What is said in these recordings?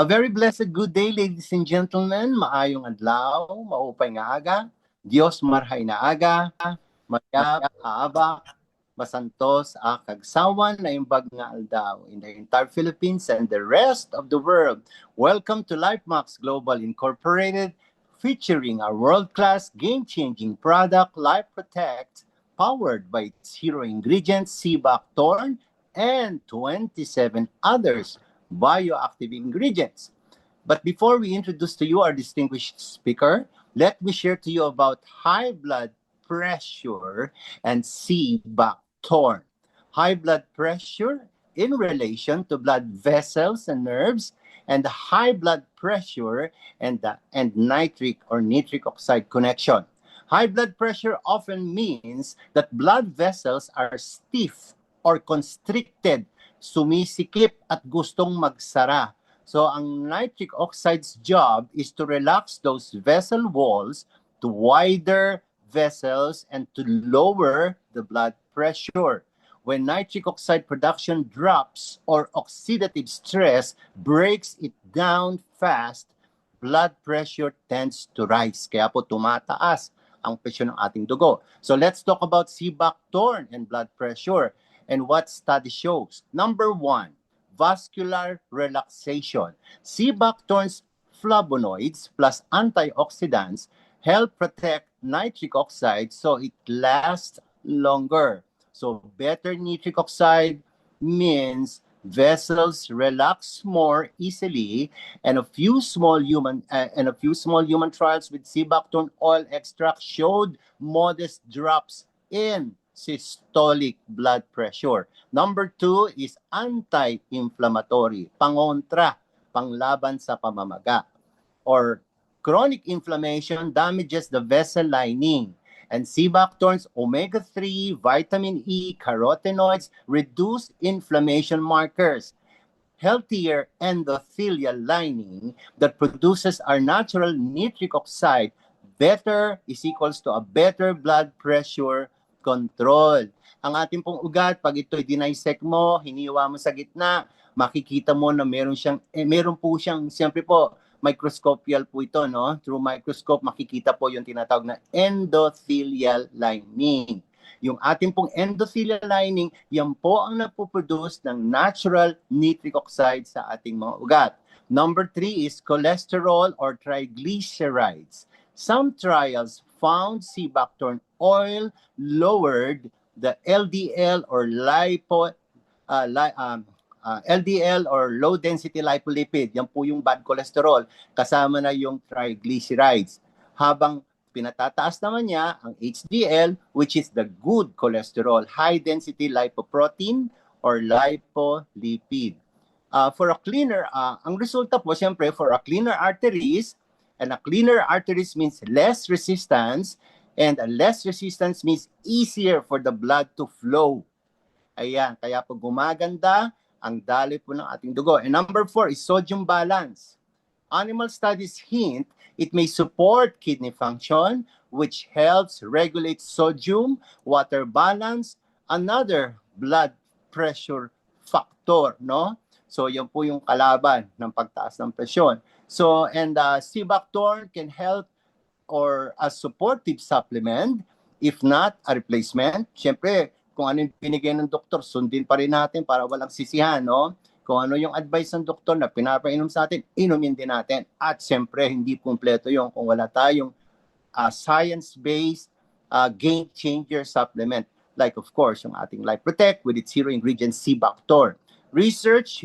A very blessed good day, ladies and gentlemen. Maayong adlaw, maupay nga aga. Dios marhay na aga, mayap, aabak, masantos, kagsawan na imbag nga aldaw in the entire Philippines and the rest of the world. Welcome to LifeMax Global Incorporated, featuring our world-class game-changing product, Life Protect, powered by its hero ingredients, Seaback Thorn, and 27 others bioactive ingredients. But before we introduce to you our distinguished speaker, let me share to you about high blood pressure and Seaback-Thorn. High blood pressure in relation to blood vessels and nerves, and the high blood pressure and nitric or nitric oxide connection. High blood pressure often means that blood vessels are stiff or constricted, sumisikip at gustong magsara. So ang nitric oxide's job is to relax those vessel walls to wider vessels and to lower the blood pressure. When nitric oxide production drops or oxidative stress breaks it down fast, blood pressure tends to rise. Kaya po tumataas ang presyon ng ating dugo. So let's talk about Seaback-Thorn and blood pressure and what study shows. Number one, vascular relaxation. Seaback-Thorn's flavonoids plus antioxidants help protect nitric oxide so it lasts longer. So better nitric oxide means vessels relax more easily, and a few small human trials with Seaback-Thorn oil extract showed modest drops in systolic blood pressure. Number two is anti-inflammatory, pangontra, panglaban sa pamamaga. Or chronic inflammation damages the vessel lining. And Seaback-Thorn's omega-3, vitamin E, carotenoids reduce inflammation markers. Healthier endothelial lining that produces our natural nitric oxide better is equals to a better blood pressure control. Ang ating pong ugat, pag ito'y dinisect mo, hiniwa mo sa gitna, makikita mo na meron po siyang, siyempre po, microscopial po ito, no? Through microscope, makikita po yung tinatawag na endothelial lining. Yung ating pong endothelial lining, yan po ang napoproduce ng natural nitric oxide sa ating mga ugat. Number three is cholesterol or triglycerides. Some trials found Seaback-Thorn oil lowered the LDL or LDL or low density lipolipid, yan po yung bad cholesterol, kasama na yung triglycerides. Habang pinatataas naman niya ang HDL, which is the good cholesterol, high density lipoprotein or lipolipid. For a cleaner, ang resulta po siyempre for a cleaner arteries, and a cleaner arteries means less resistance, and a less resistance means easier for the blood to flow. Ayan, kaya pag gumaganda ang daloy po ng ating dugo. And number four is sodium balance. Animal studies hint it may support kidney function, which helps regulate sodium, water balance, another blood pressure factor, no? So, yan po yung kalaban ng pagtaas ng presyon. So, and Seaback-Thorn can help or a supportive supplement, if not a replacement. Siyempre, kung ano yung binigay ng doktor, sundin pa rin natin para walang sisihan, no? Kung ano yung advice ng doktor na pinapainom sa atin, inumin din natin. At siyempre, hindi kumpleto yung kung wala tayong science-based game changer supplement. Like, of course, yung ating Life Protect with its hero ingredient, Seaback-Thorn. Research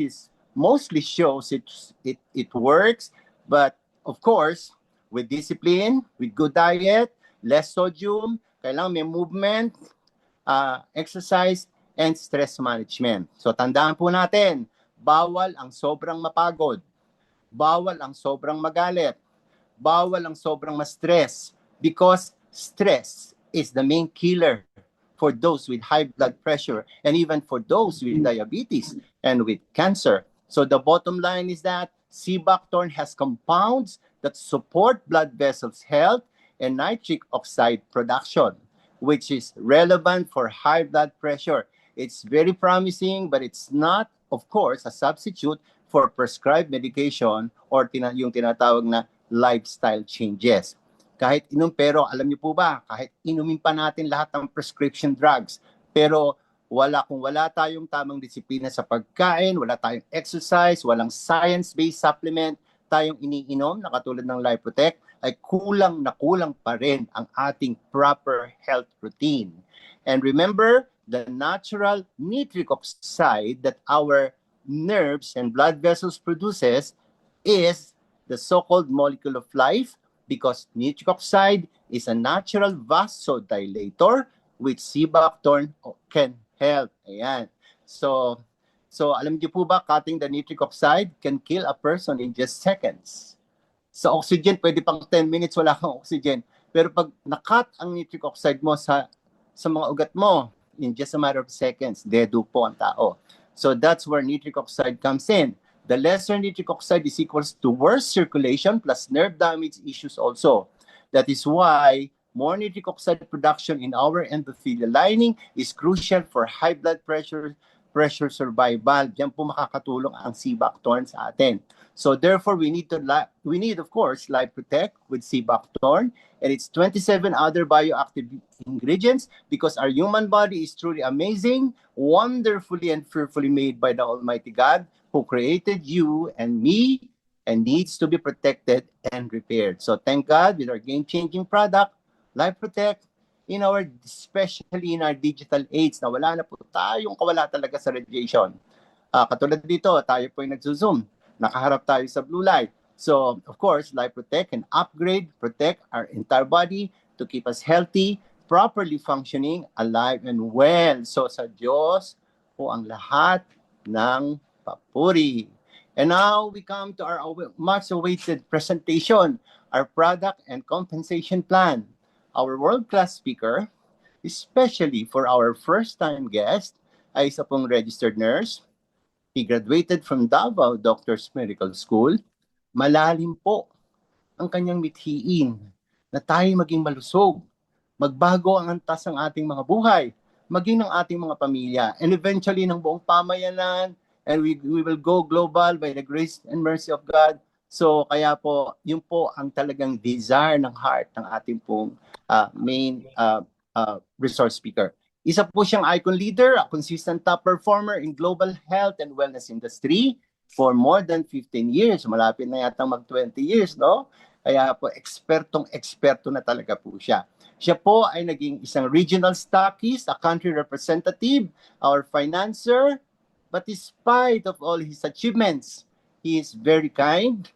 mostly shows it works, but of course, with discipline, with good diet, less sodium, kailangan may movement, exercise, and stress management. So tandaan po natin, bawal ang sobrang mapagod, bawal ang sobrang magalit, bawal ang sobrang ma-stress, because stress is the main killer for those with high blood pressure and even for those with diabetes and with cancer. So the bottom line is that Seaback-Thorn has compounds that support blood vessels health and nitric oxide production, which is relevant for high blood pressure. It's very promising, but it's not, of course, a substitute for prescribed medication or yung tinatawag na lifestyle changes. Kahit pero alam niyo po ba, kahit inumin pa natin lahat ng prescription drugs, pero kung wala tayong tamang disiplina sa pagkain, wala tayong exercise, walang science-based supplement tayong iniinom na katulad ng Life Protect, ay kulang na kulang pa rin ang ating proper health routine. And remember, the natural nitric oxide that our nerves and blood vessels produces is the so-called molecule of life, because nitric oxide is a natural vasodilator which sea buckthorn can help. Ayan. So alam niyo po ba, cutting the nitric oxide can kill a person in just seconds. Sa oxygen, pwede pang 10 minutes wala kang oxygen. Pero pag nakat ang nitric oxide mo sa mga ugat mo, in just a matter of seconds, dedo po ang tao. So that's where nitric oxide comes in. The lesser nitric oxide is equals to worse circulation plus nerve damage issues also. That is why more nitric oxide production in our endothelial lining is crucial for high blood pressure survival. Diyan po makakatulong ang sea buckthorn sa atin. So therefore, we need of course Life Protect with sea buckthorn and its 27 other bioactive ingredients, because our human body is truly amazing, wonderfully and fearfully made by the Almighty God who created you and me and needs to be protected and repaired. So thank God with our game-changing product, Life Protect, especially in our digital age na wala na po tayong kawala talaga sa radiation. Katulad dito, tayo po yung nagzo-zoom. Nakaharap tayo sa blue light. So, of course, Life Protect can protect our entire body to keep us healthy, properly functioning, alive, and well. So, sa Diyos po ang lahat ng papuri. And now, we come to our much-awaited presentation, our product and compensation plan. Our world-class speaker, especially for our first-time guest, ay isa pong registered nurse. He graduated from Davao Doctors Medical School. Malalim po ang kanyang mithiin na tayo maging malusog, magbago ang antas ng ating mga buhay, maging ng ating mga pamilya, and eventually ng buong pamayanan, and we will go global by the grace and mercy of God. So kaya po, yun po ang talagang desire ng heart ng ating pong main resource speaker. Isa po siyang icon leader, a consistent top performer in global health and wellness industry for more than 15 years. Malapit na yata mag-20 years, no? Kaya po, eksperto na talaga po siya. Siya po ay naging isang regional stockist, a country representative, our financer, but despite of all his achievements, he is very kind,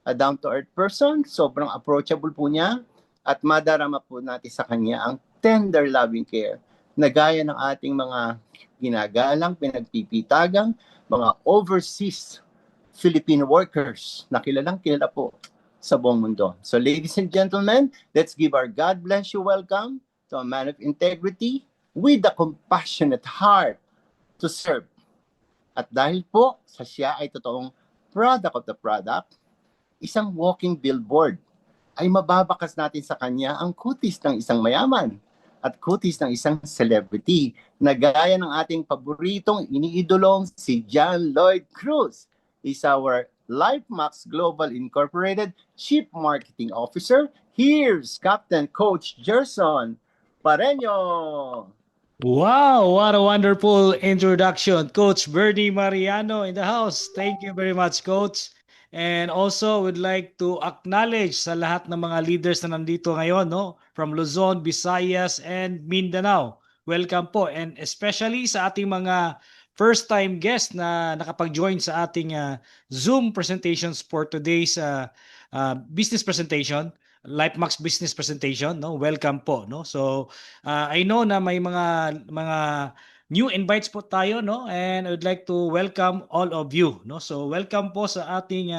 a down-to-earth person, sobrang approachable po niya, at madarama po natin sa kanya ang tender loving care na gaya ng ating mga ginagalang, pinagpipitagang, mga overseas Filipino workers na kilala po sa buong mundo. So ladies and gentlemen, let's give our God bless you welcome to a man of integrity with a compassionate heart to serve. At dahil po sa siya ay totoong product of the product, isang walking billboard, ay mababakas natin sa kanya ang kutis ng isang mayaman at kutis ng isang celebrity na gaya ng ating paboritong iniidolong si John Lloyd Cruz. Is our LifeMax Global Incorporated Chief Marketing Officer. Here's Captain Coach Gerson Pareño. Wow, what a wonderful introduction. Coach Bernie Mariano in the house. Thank you very much, Coach. And also would like to acknowledge sa lahat ng mga leaders na nandito ngayon, no? From Luzon, Visayas, and Mindanao. Welcome po. And especially sa ating mga first-time guests na nakapag-join sa ating Zoom presentations for today's business presentation. LifeMax business presentation, no? Welcome po, no? So I know na may mga new invites po tayo, no? And I would like to welcome all of you, no? So welcome po sa ating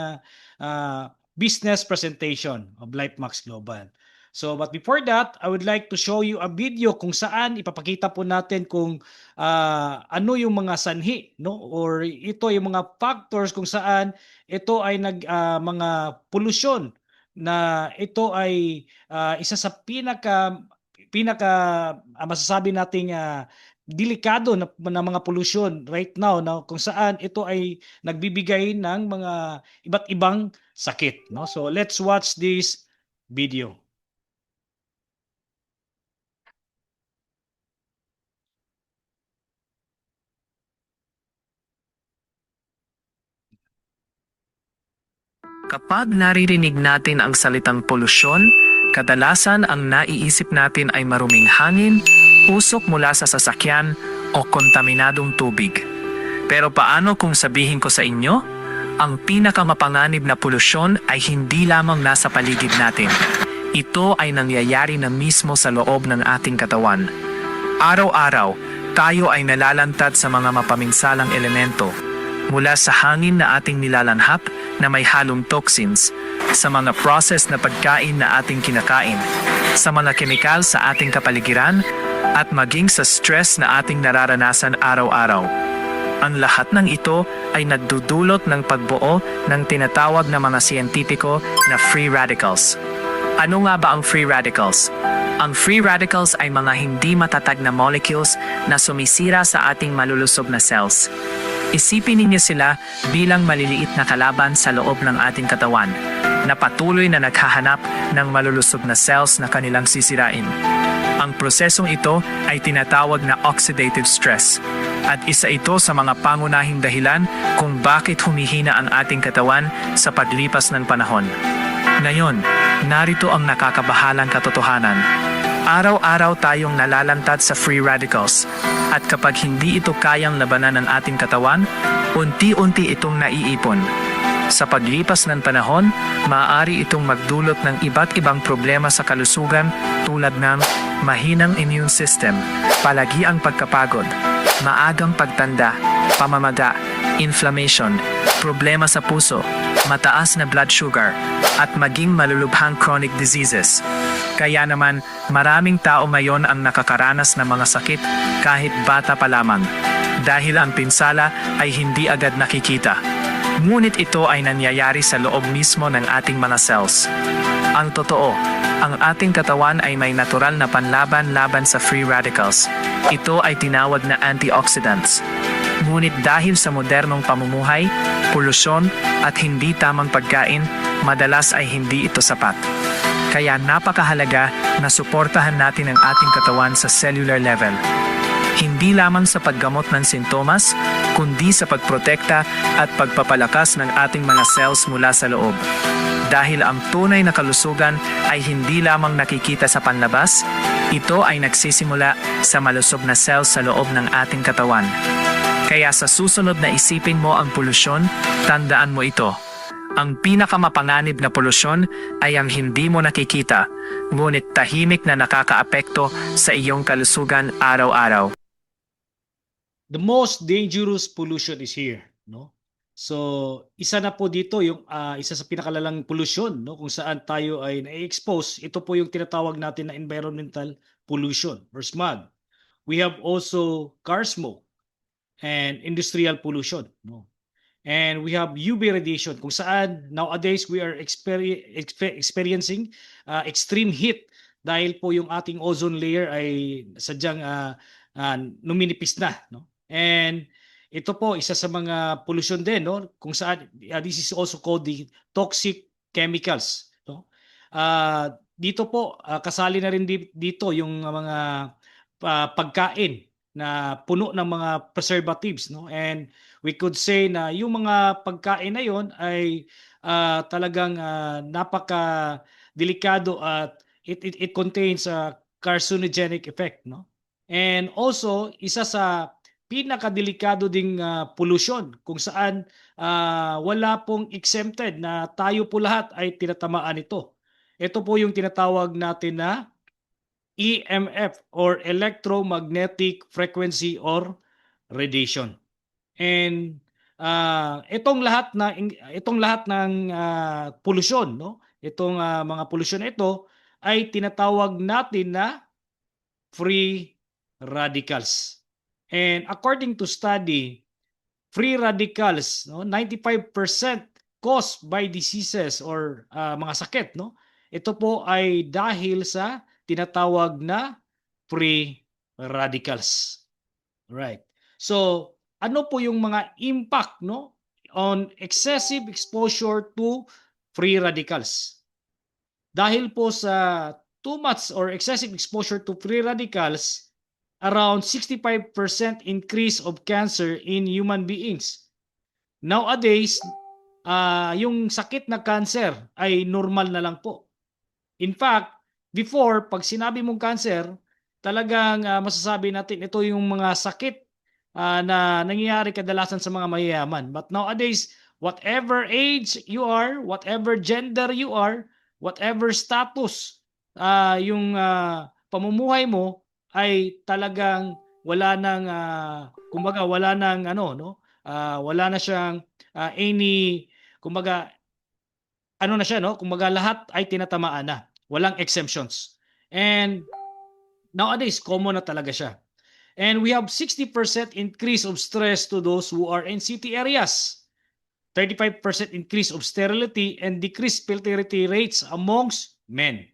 business presentation of LifeMax Global. So but before that, I would like to show you a video kung saan ipapakita po natin kung ano yung mga sanhi, no? Or ito yung mga factors kung saan ito ay mga pollution na ito ay isa sa pinaka masasabi nating delikado na mga pollution right now na kung saan ito ay nagbibigay ng mga iba't ibang sakit, no? So let's watch this video. Kapag naririnig natin ang salitang polusyon, kadalasan ang naiisip natin ay maruming hangin, usok mula sa sasakyan o kontaminadong tubig. Pero paano kung sabihin ko sa inyo? Ang pinakamapanganib na polusyon ay hindi lamang nasa paligid natin. Ito ay nangyayari na mismo sa loob ng ating katawan. Araw-araw, tayo ay nalalantad sa mga mapaminsalang elemento, mula sa hangin na ating nilalanghap na may halong toxins, sa mga process na pagkain na ating kinakain, sa mga kemikal sa ating kapaligiran, at maging sa stress na ating nararanasan araw-araw. Ang lahat ng ito ay nagdudulot ng pagbuo ng tinatawag na mga siyentipiko na free radicals. Ano nga ba ang free radicals? Ang free radicals ay mga hindi matatag na molecules na sumisira sa ating malulusog na cells. Isipin ninyo sila bilang maliliit na kalaban sa loob ng ating katawan na patuloy na naghahanap ng malulusog na cells na kanilang sisirain. Ang prosesong ito ay tinatawag na oxidative stress at isa ito sa mga pangunahing dahilan kung bakit humihina ang ating katawan sa paglipas ng panahon. Ngayon, narito ang nakakabahalang katotohanan. Araw-araw tayong nalalantad sa free radicals at kapag hindi ito kayang labanan ng ating katawan, unti-unti itong naiipon. Sa paglipas ng panahon, maaari itong magdulot ng iba't ibang problema sa kalusugan tulad ng mahinang immune system, palagiang pagkapagod, maagang pagtanda, pamamaga, inflammation, problema sa puso, mataas na blood sugar, at maging malulubhang chronic diseases. Kaya naman, maraming tao ngayon ang nakakaranas ng mga sakit kahit bata pa lamang, dahil ang pinsala ay hindi agad nakikita. Ngunit ito ay nangyayari sa loob mismo ng ating mga cells. Ang totoo, ang ating katawan ay may natural na panlaban laban sa free radicals. Ito ay tinawag na antioxidants. Ngunit dahil sa modernong pamumuhay, polusyon at hindi tamang pagkain, madalas ay hindi ito sapat. Kaya napakahalaga na suportahan natin ang ating katawan sa cellular level. Hindi lamang sa paggamot ng sintomas, kundi sa pagprotekta at pagpapalakas ng ating mga cells mula sa loob. Dahil ang tunay na kalusugan ay hindi lamang nakikita sa panlabas, ito ay nagsisimula sa malusog na cells sa loob ng ating katawan. Kaya sa susunod na isipin mo ang polusyon, tandaan mo ito. Ang pinakamapanganib na polusyon ay ang hindi mo nakikita, ngunit tahimik na nakakaapekto sa iyong kalusugan araw-araw. The most dangerous pollution is here, no? So, isa na po dito yung isa sa pinakalalang pollution, no, kung saan tayo ay na-expose. Ito po yung tinatawag natin na environmental pollution or smog. We have also car smoke and industrial pollution, no? And we have UV radiation kung saan nowadays we are experiencing extreme heat dahil po yung ating ozone layer ay sadyang numinipis na, no? And ito po isa sa mga pollution din, no, kung saan this is also called the toxic chemicals, no? Dito po kasali na rin dito yung mga pagkain na puno ng mga preservatives, no? And we could say na yung mga pagkain na yon ay talagang napaka delikado at it contains a carcinogenic effect, no? And also isa sa pinakadelikado ding pollution kung saan wala pong exempted na tayo po lahat ay tinatamaan ito. Ito po yung tinatawag natin na EMF or electromagnetic frequency or radiation. And itong lahat ng pollution, no? Itong mga pollution ito ay tinatawag natin na free radicals. And according to study, free radicals, no, 95% caused by diseases or mga sakit, no? Ito po ay dahil sa tinatawag na free radicals. Right. So, ano po yung mga impact, no, on excessive exposure to free radicals? Dahil po sa too much or excessive exposure to free radicals, around 65% increase of cancer in human beings. Nowadays, yung sakit na cancer ay normal na lang po. In fact, before, pag sinabi mong cancer, talagang masasabi natin ito yung mga sakit na nangyayari kadalasan sa mga mayayaman. But nowadays, whatever age you are, whatever gender you are, whatever status yung pamumuhay mo, ay talagang wala nang kumbaga wala nang ano, no, wala na siyang any, kumbaga ano na siya, no, kumbaga lahat ay tinatamaan na, walang exemptions. And nowadays common na talaga siya. And we have 60% increase of stress to those who are in city areas, 35% increase of sterility and decreased fertility rates amongst men,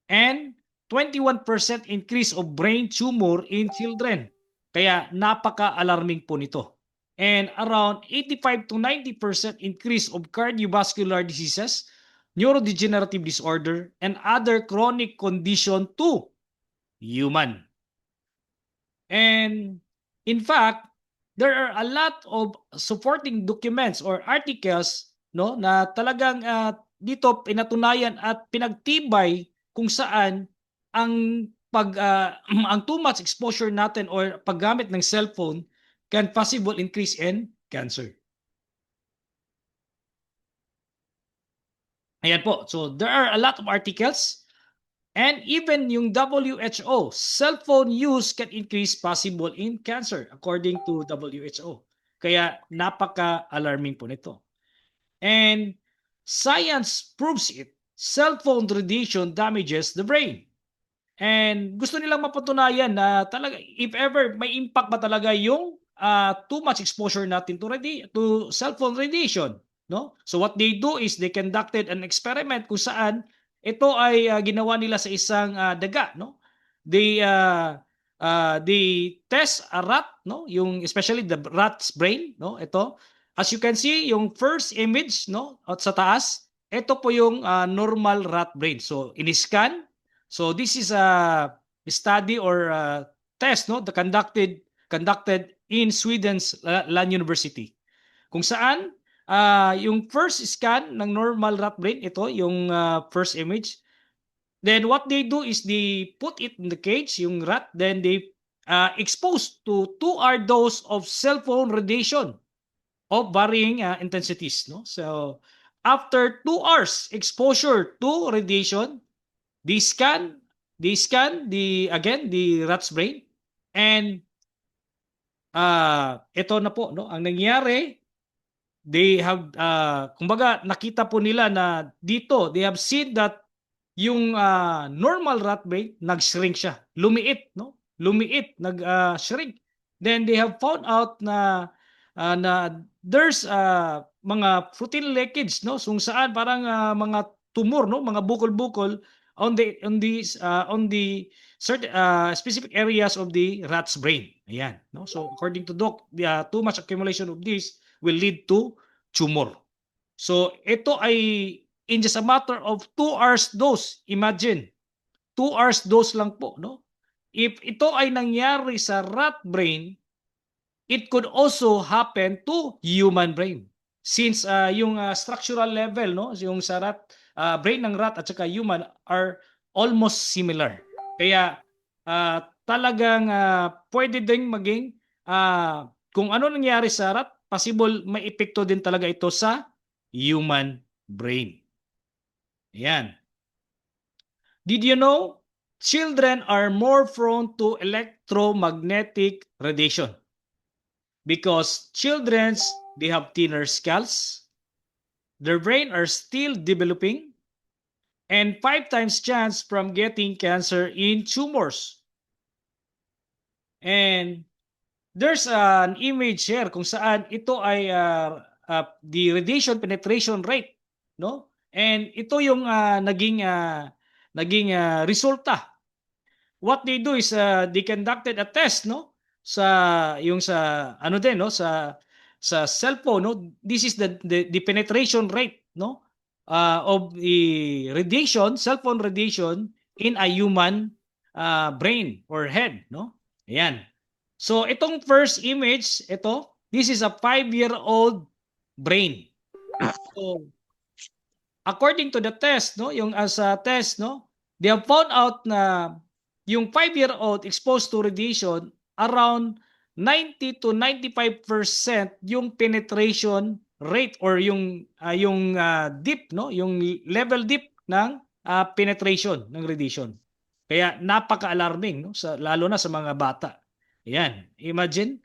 and 21% increase of brain tumor in children. Kaya napaka-alarming po nito. And around 85 to 90% increase of cardiovascular diseases, neurodegenerative disorder, and other chronic condition to human. And in fact, there are a lot of supporting documents or articles, no, na talagang dito pinatunayan at pinagtibay kung saan ang ang too much exposure natin or paggamit ng cellphone can possible increase in cancer. Ayan po. So there are a lot of articles. And even yung WHO, cell phone use can increase possible in cancer according to WHO. Kaya napaka-alarming po nito. And science proves it. Cell phone radiation damages the brain. And gusto nilang mapatunayan na talaga, if ever may impact ba talaga yung too much exposure natin to cell phone radiation, no? So what they do is they conducted an experiment kung saan ito ay ginawa nila sa isang daga, no? They test a rat, no? Yung especially the rat's brain, no? Ito, as you can see, yung first image, no, at sa taas, ito po yung normal rat brain. So in-scan. So this is a study or a test, no, conducted in Sweden's Lund University. Kung saan yung first scan ng normal rat brain, ito yung first image. Then what they do is they put it in the cage, yung rat, then they expose to 2-hour dose of cell phone radiation of varying intensities, no? So after 2 hours exposure to radiation, they scan the rat's brain, and ito na po, no, ang nangyari, they have kumbaga nakita po nila na dito they have seen that yung normal rat brain nag-shrink siya, lumiit, no, nag-shrink. Then they have found out na there's mga protein leakage, no, kung saan parang mga tumor, no, mga bukol-bukol on the certain specific areas of the rat's brain. Ayan, no? So according to doc, too much accumulation of this will lead to tumor. So ito ay in just a matter of 2 hours dose. Imagine, 2 hours dose lang po, no? If ito ay nangyari sa rat brain, it could also happen to human brain. Since yung structural level, no, yung sa rat, brain ng rat at saka human are almost similar. Kaya talagang pwede ding maging kung ano nangyari sa rat, possible may epekto din talaga ito sa human brain. Ayan. Did you know children are more prone to electromagnetic radiation? Because children, they have thinner skulls, their brain are still developing, and 5 times chance from getting cancer in tumors. And there's an image here kung saan ito ay the radiation penetration rate, no? And ito yung naging resulta. What they do is they conducted a test, no? sa ano din, no, sa cellphone, no, this is the penetration rate, no, of the radiation, cellphone radiation in a human brain or head, no. Ayan. So itong first image, this is a 5-year-old brain. So according to the test, no, yung as a test, no, they have found out na yung 5-year-old exposed to radiation, around 90 to 95% yung penetration rate or yung dip, no, yung level dip ng penetration ng radiation. Kaya napaka-alarming, no, lalo na sa mga bata. Ayan, imagine,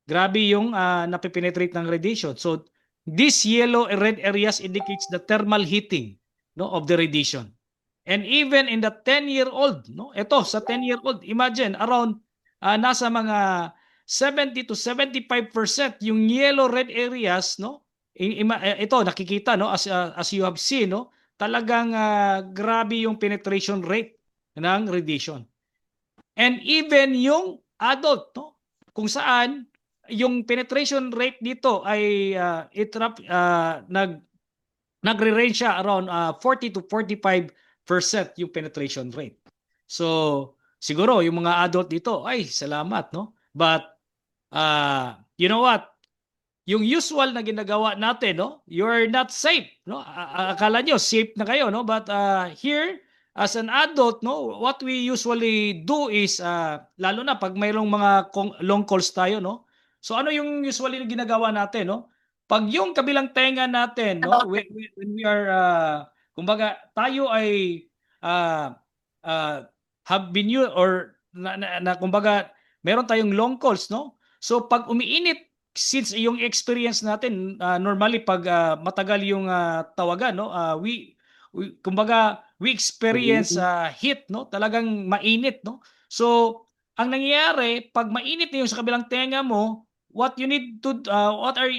grabe yung napipenetrate ng radiation. So these yellow and red areas indicates the thermal heating, no, of the radiation. And even in the 10-year-old, no, ito sa 10-year-old, imagine around nasa mga 70 to 75% yung yellow red areas, no. Ito nakikita, no, as you have seen, no, talagang grabe yung penetration rate ng radiation. And even yung adult, no, kung saan yung penetration rate dito ay nagre-range siya around 40 to 45% yung penetration rate. So siguro yung mga adult dito ay salamat, no, but you know what, yung usual na ginagawa natin, no, you're not safe, no, akala nyo safe na kayo, no, but here as an adult, no, what we usually do is lalo na pag mayroong mga long calls tayo, no, so ano yung usually na ginagawa natin, no, pag yung kabilang tenga natin, no, when we are kumbaga tayo ay have been or kumbaga meron tayong long calls, no, so pag umiinit, since yung experience natin normally pag matagal yung tawagan, no, kumbaga we experience heat, no, talagang mainit, no. So ang nangyayari pag mainit na yung sa kabilang tenga mo, what you need to what are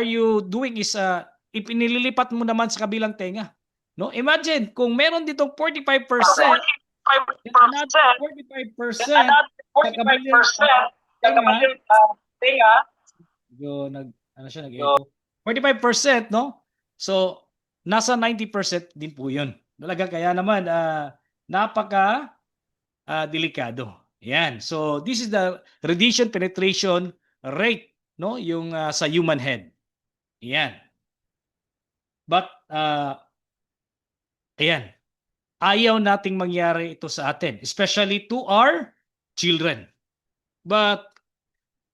you doing is ipinililipat mo naman sa kabilang tenga, no. Imagine kung meron ditong 45%, 45% sa kabilang tenga, ano siya, nag-echo. 45%, no? So, nasa 90% din po yun. Talaga, kaya naman, napaka delikado. Yan. So, this is the radiation penetration rate, no? Yung sa human head. Yan. But, ayan. Ayaw nating mangyari ito sa atin, especially to our children. But,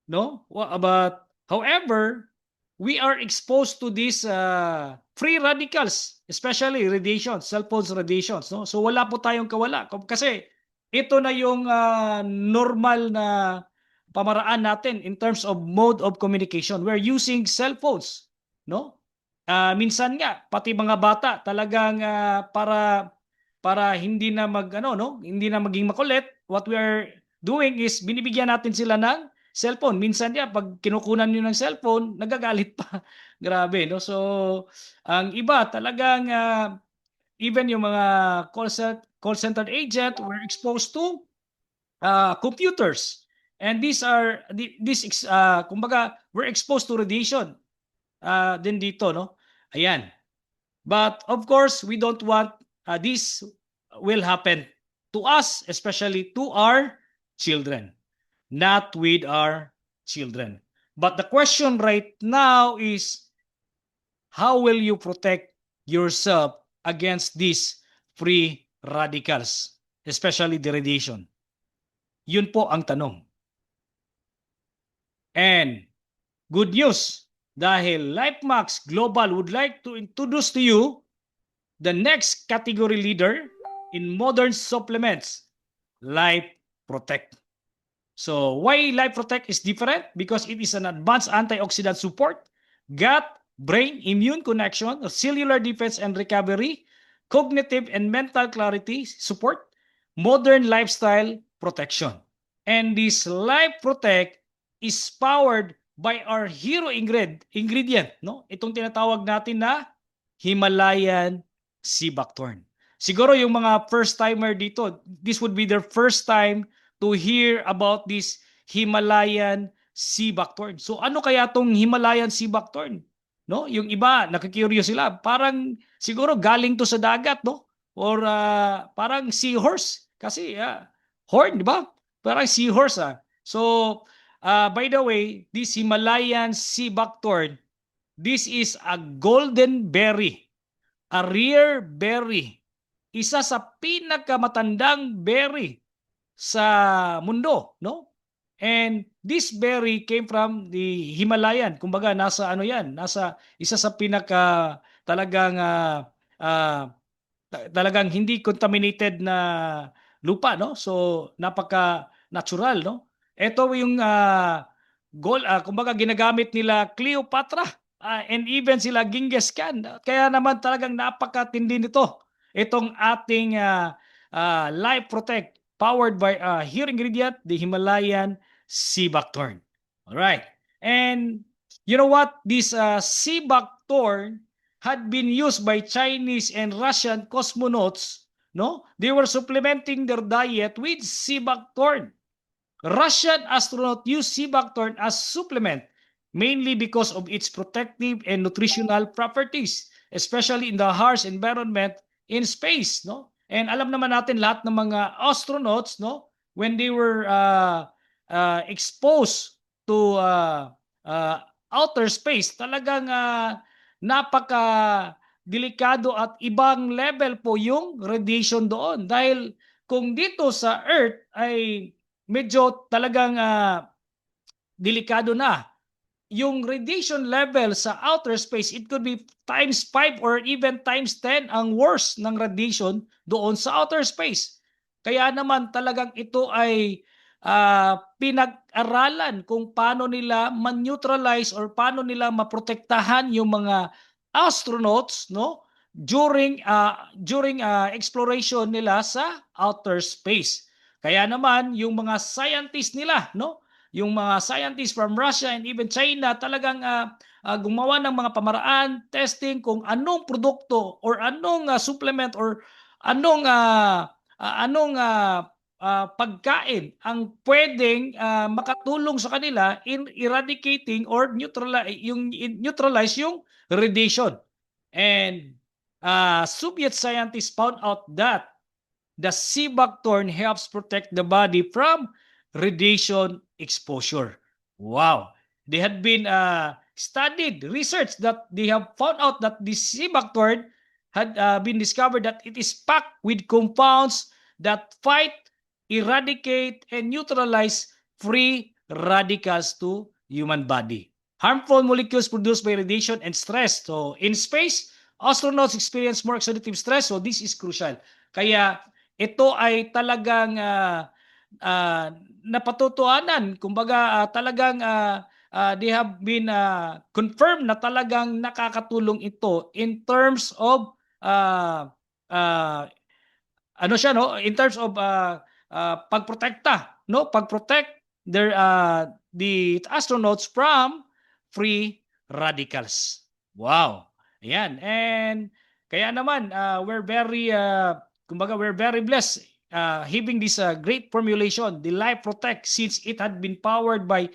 no, but however, we are exposed to these free radicals, especially radiation, cell phones radiations, no. So wala po tayong kawala kasi ito na yung normal na pamaraan natin in terms of mode of communication. We're using cell phones, no. Minsan nga pati mga bata talagang para hindi na hindi na maging makulit, what we are doing is binibigyan natin sila ng cellphone. Minsan niya pag kinukunan niyo ng cellphone, nagagalit pa. Grabe, no? So ang iba talagang even yung mga call center agent were exposed to computers. And kumbaga we're exposed to radiation din dito, no? Ayan. But of course, we don't want this will happen to us, especially to our children. Not with our children. But the question right now is, how will you protect yourself against these free radicals, especially the radiation? Yun po ang tanong. And good news, dahil LifeMax Global would like to introduce to you the next category leader in modern supplements, Life Protect. So why Life Protect is different? Because it is an advanced antioxidant support, gut, brain, immune connection, cellular defense and recovery, cognitive and mental clarity support, modern lifestyle protection. And this Life Protect is powered by our hero ingredient, no? Itong tinatawag natin na Himalayan sea buckthorn. Siguro yung mga first timer dito, this would be their first time to hear about this Himalayan sea buckthorn. So ano kaya tong Himalayan sea buckthorn? No, yung iba nakikurious sila, parang siguro galing to sa dagat, no? Or parang seahorse kasi horn, di ba? Parang seahorse So by the way, this Himalayan sea buckthorn, this is a golden berry, a rare berry. Isa sa pinakamatandang berry sa mundo, no? And this berry came from the Himalayan. Kumbaga nasa ano 'yan, nasa isa sa pinaka talagang talagang hindi contaminated na lupa, no? So napaka natural, no? Ito yung gold, kumbaga ginagamit nila Cleopatra and even sila Genghis Khan. Kaya naman talagang napakatindi nito. Itong ating Life Protect powered by here ingredient, the Himalayan sea buckthorn. All right. And you know what? This sea buckthorn had been used by Chinese and Russian cosmonauts, no? They were supplementing their diet with sea buckthorn. Russian astronauts use sea buckthorn as supplement mainly because of its protective and nutritional properties, especially in the harsh environment in space, no? And alam naman natin lahat ng mga astronauts, no, when they were exposed to outer space, talagang napaka delikado at ibang level po yung radiation doon. Dahil kung dito sa Earth ay medyo talagang delikado na. Yung radiation level sa outer space, it could be times 5 or even times 10 ang worst ng radiation doon sa outer space. Kaya naman talagang ito ay pinag-aralan kung paano nila man-neutralize or paano nila maprotektahan yung mga astronauts, no, during exploration nila sa outer space. Kaya naman yung mga scientists nila, no, yung mga scientists from Russia and even China talagang gumawa ng mga pamaraan, testing kung anong produkto or anong supplement or anong pagkain ang pwedeng makatulong sa kanila in eradicating or neutralize yung radiation. And Soviet scientists found out that the sea buckthorn helps protect the body from radiation exposure. Wow. They had been studied, research that they have found out that the sea buckthorn had been discovered that it is packed with compounds that fight, eradicate, and neutralize free radicals to human body. Harmful molecules produced by radiation and stress. So in space, astronauts experience more oxidative stress. So this is crucial. Kaya ito ay talagang napatutuanan. Kumbaga talagang they have been confirmed na talagang nakakatulong ito in terms of ano siya, no, in terms of pagprotekta, no, pagprotect their the astronauts from free radicals. Wow. Ayan. And kaya naman we're very kumbaga we're very blessed having this great formulation, the Life Protect, since it had been powered by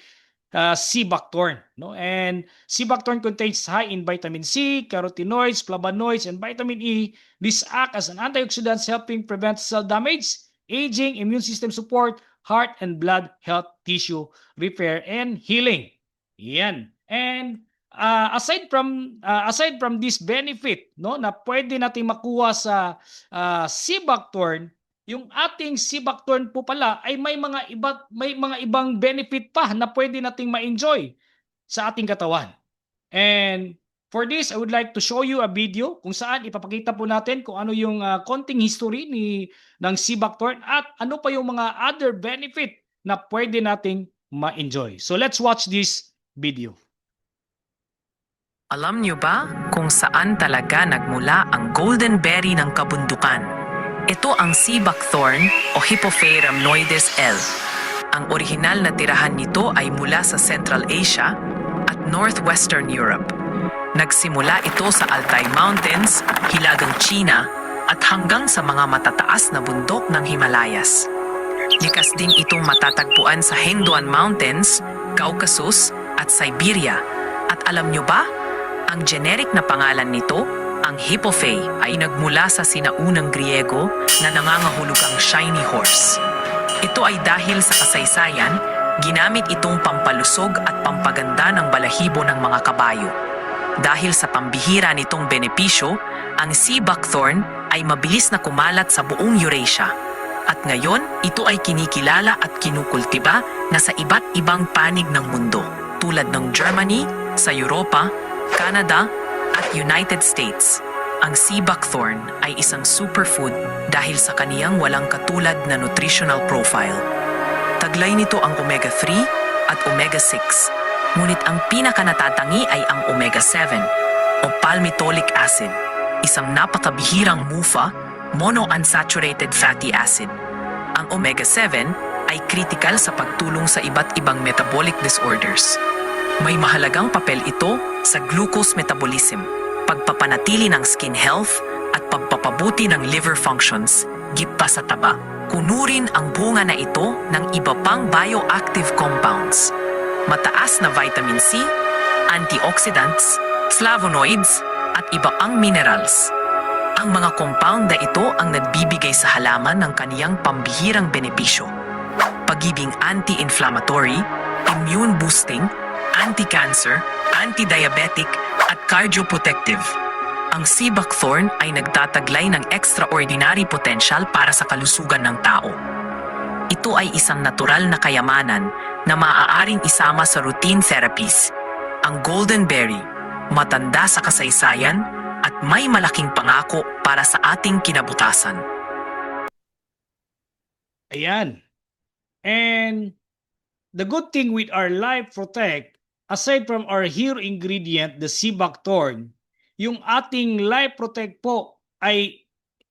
sea buckthorn, no? And sea buckthorn contains high in vitamin C, carotenoids, flavonoids, and vitamin E. This act as an antioxidant, helping prevent cell damage, aging, immune system support, heart and blood health, tissue repair, and healing. Yan. And aside from this benefit, no, na pwede nating makuha sa sea buckthorn, yung ating sea buckthorn po pala ay may mga ibang benefit pa na pwede nating ma-enjoy sa ating katawan. And for this, I would like to show you a video kung saan ipapakita po natin kung ano yung konting history ng sea buckthorn at ano pa yung mga other benefit na pwede nating ma-enjoy. So let's watch this video. Alam niyo ba kung saan talaga nagmula ang golden berry ng kabundukan? Ito ang sea buckthorn o Hippophae rhamnoides L. Ang orihinal na tirahan nito ay mula sa Central Asia at Northwestern Europe. Nagsimula ito sa Altai Mountains, Hilagang China at hanggang sa mga matataas na bundok ng Himalayas. Likas din itong matatagpuan sa Hengduan Mountains, Caucasus at Siberia. At alam nyo ba? Ang generic na pangalan nito, ang Hippophae, ay nagmula sa sinaunang Griego na nangangahulugang shiny horse. Ito ay dahil sa kasaysayan, ginamit itong pampalusog at pampaganda ng balahibo ng mga kabayo. Dahil sa pambihira nitong benepisyo, ang sea buckthorn ay mabilis na kumalat sa buong Eurasia. At ngayon, ito ay kinikilala at kinukultiba na sa iba't ibang panig ng mundo, tulad ng Germany, sa Europa, Canada, at United States. Ang sea buckthorn ay isang superfood dahil sa kaniyang walang katulad na nutritional profile. Taglay nito ang omega-3 at omega-6, ngunit ang pinaka-natatangi ay ang omega-7 o palmitoleic acid, isang napakabihirang MUFA, monounsaturated fatty acid. Ang omega-7 ay critical sa pagtulong sa iba't ibang metabolic disorders. May mahalagang papel ito sa glucose metabolism, pagpapanatili ng skin health at pagpapabuti ng liver functions, git pa sa taba. Puno rin ang bunga na ito ng iba pang bioactive compounds. Mataas na vitamin C, antioxidants, flavonoids, at iba pang minerals. Ang mga compound na ito ang nagbibigay sa halaman ng kaniyang pambihirang benepisyo. Pagiging anti-inflammatory, immune boosting, anti-cancer, anti-diabetic, at cardioprotective. Ang sea buckthorn ay nagtataglay ng extraordinary potential para sa kalusugan ng tao. Ito ay isang natural na kayamanan na maaaring isama sa routine therapies. Ang golden berry, matanda sa kasaysayan, at may malaking pangako para sa ating kinabukasan. Ayan. And the good thing with our Life Protect, aside from our hero ingredient, the sea buckthorn, yung ating Life Protect po ay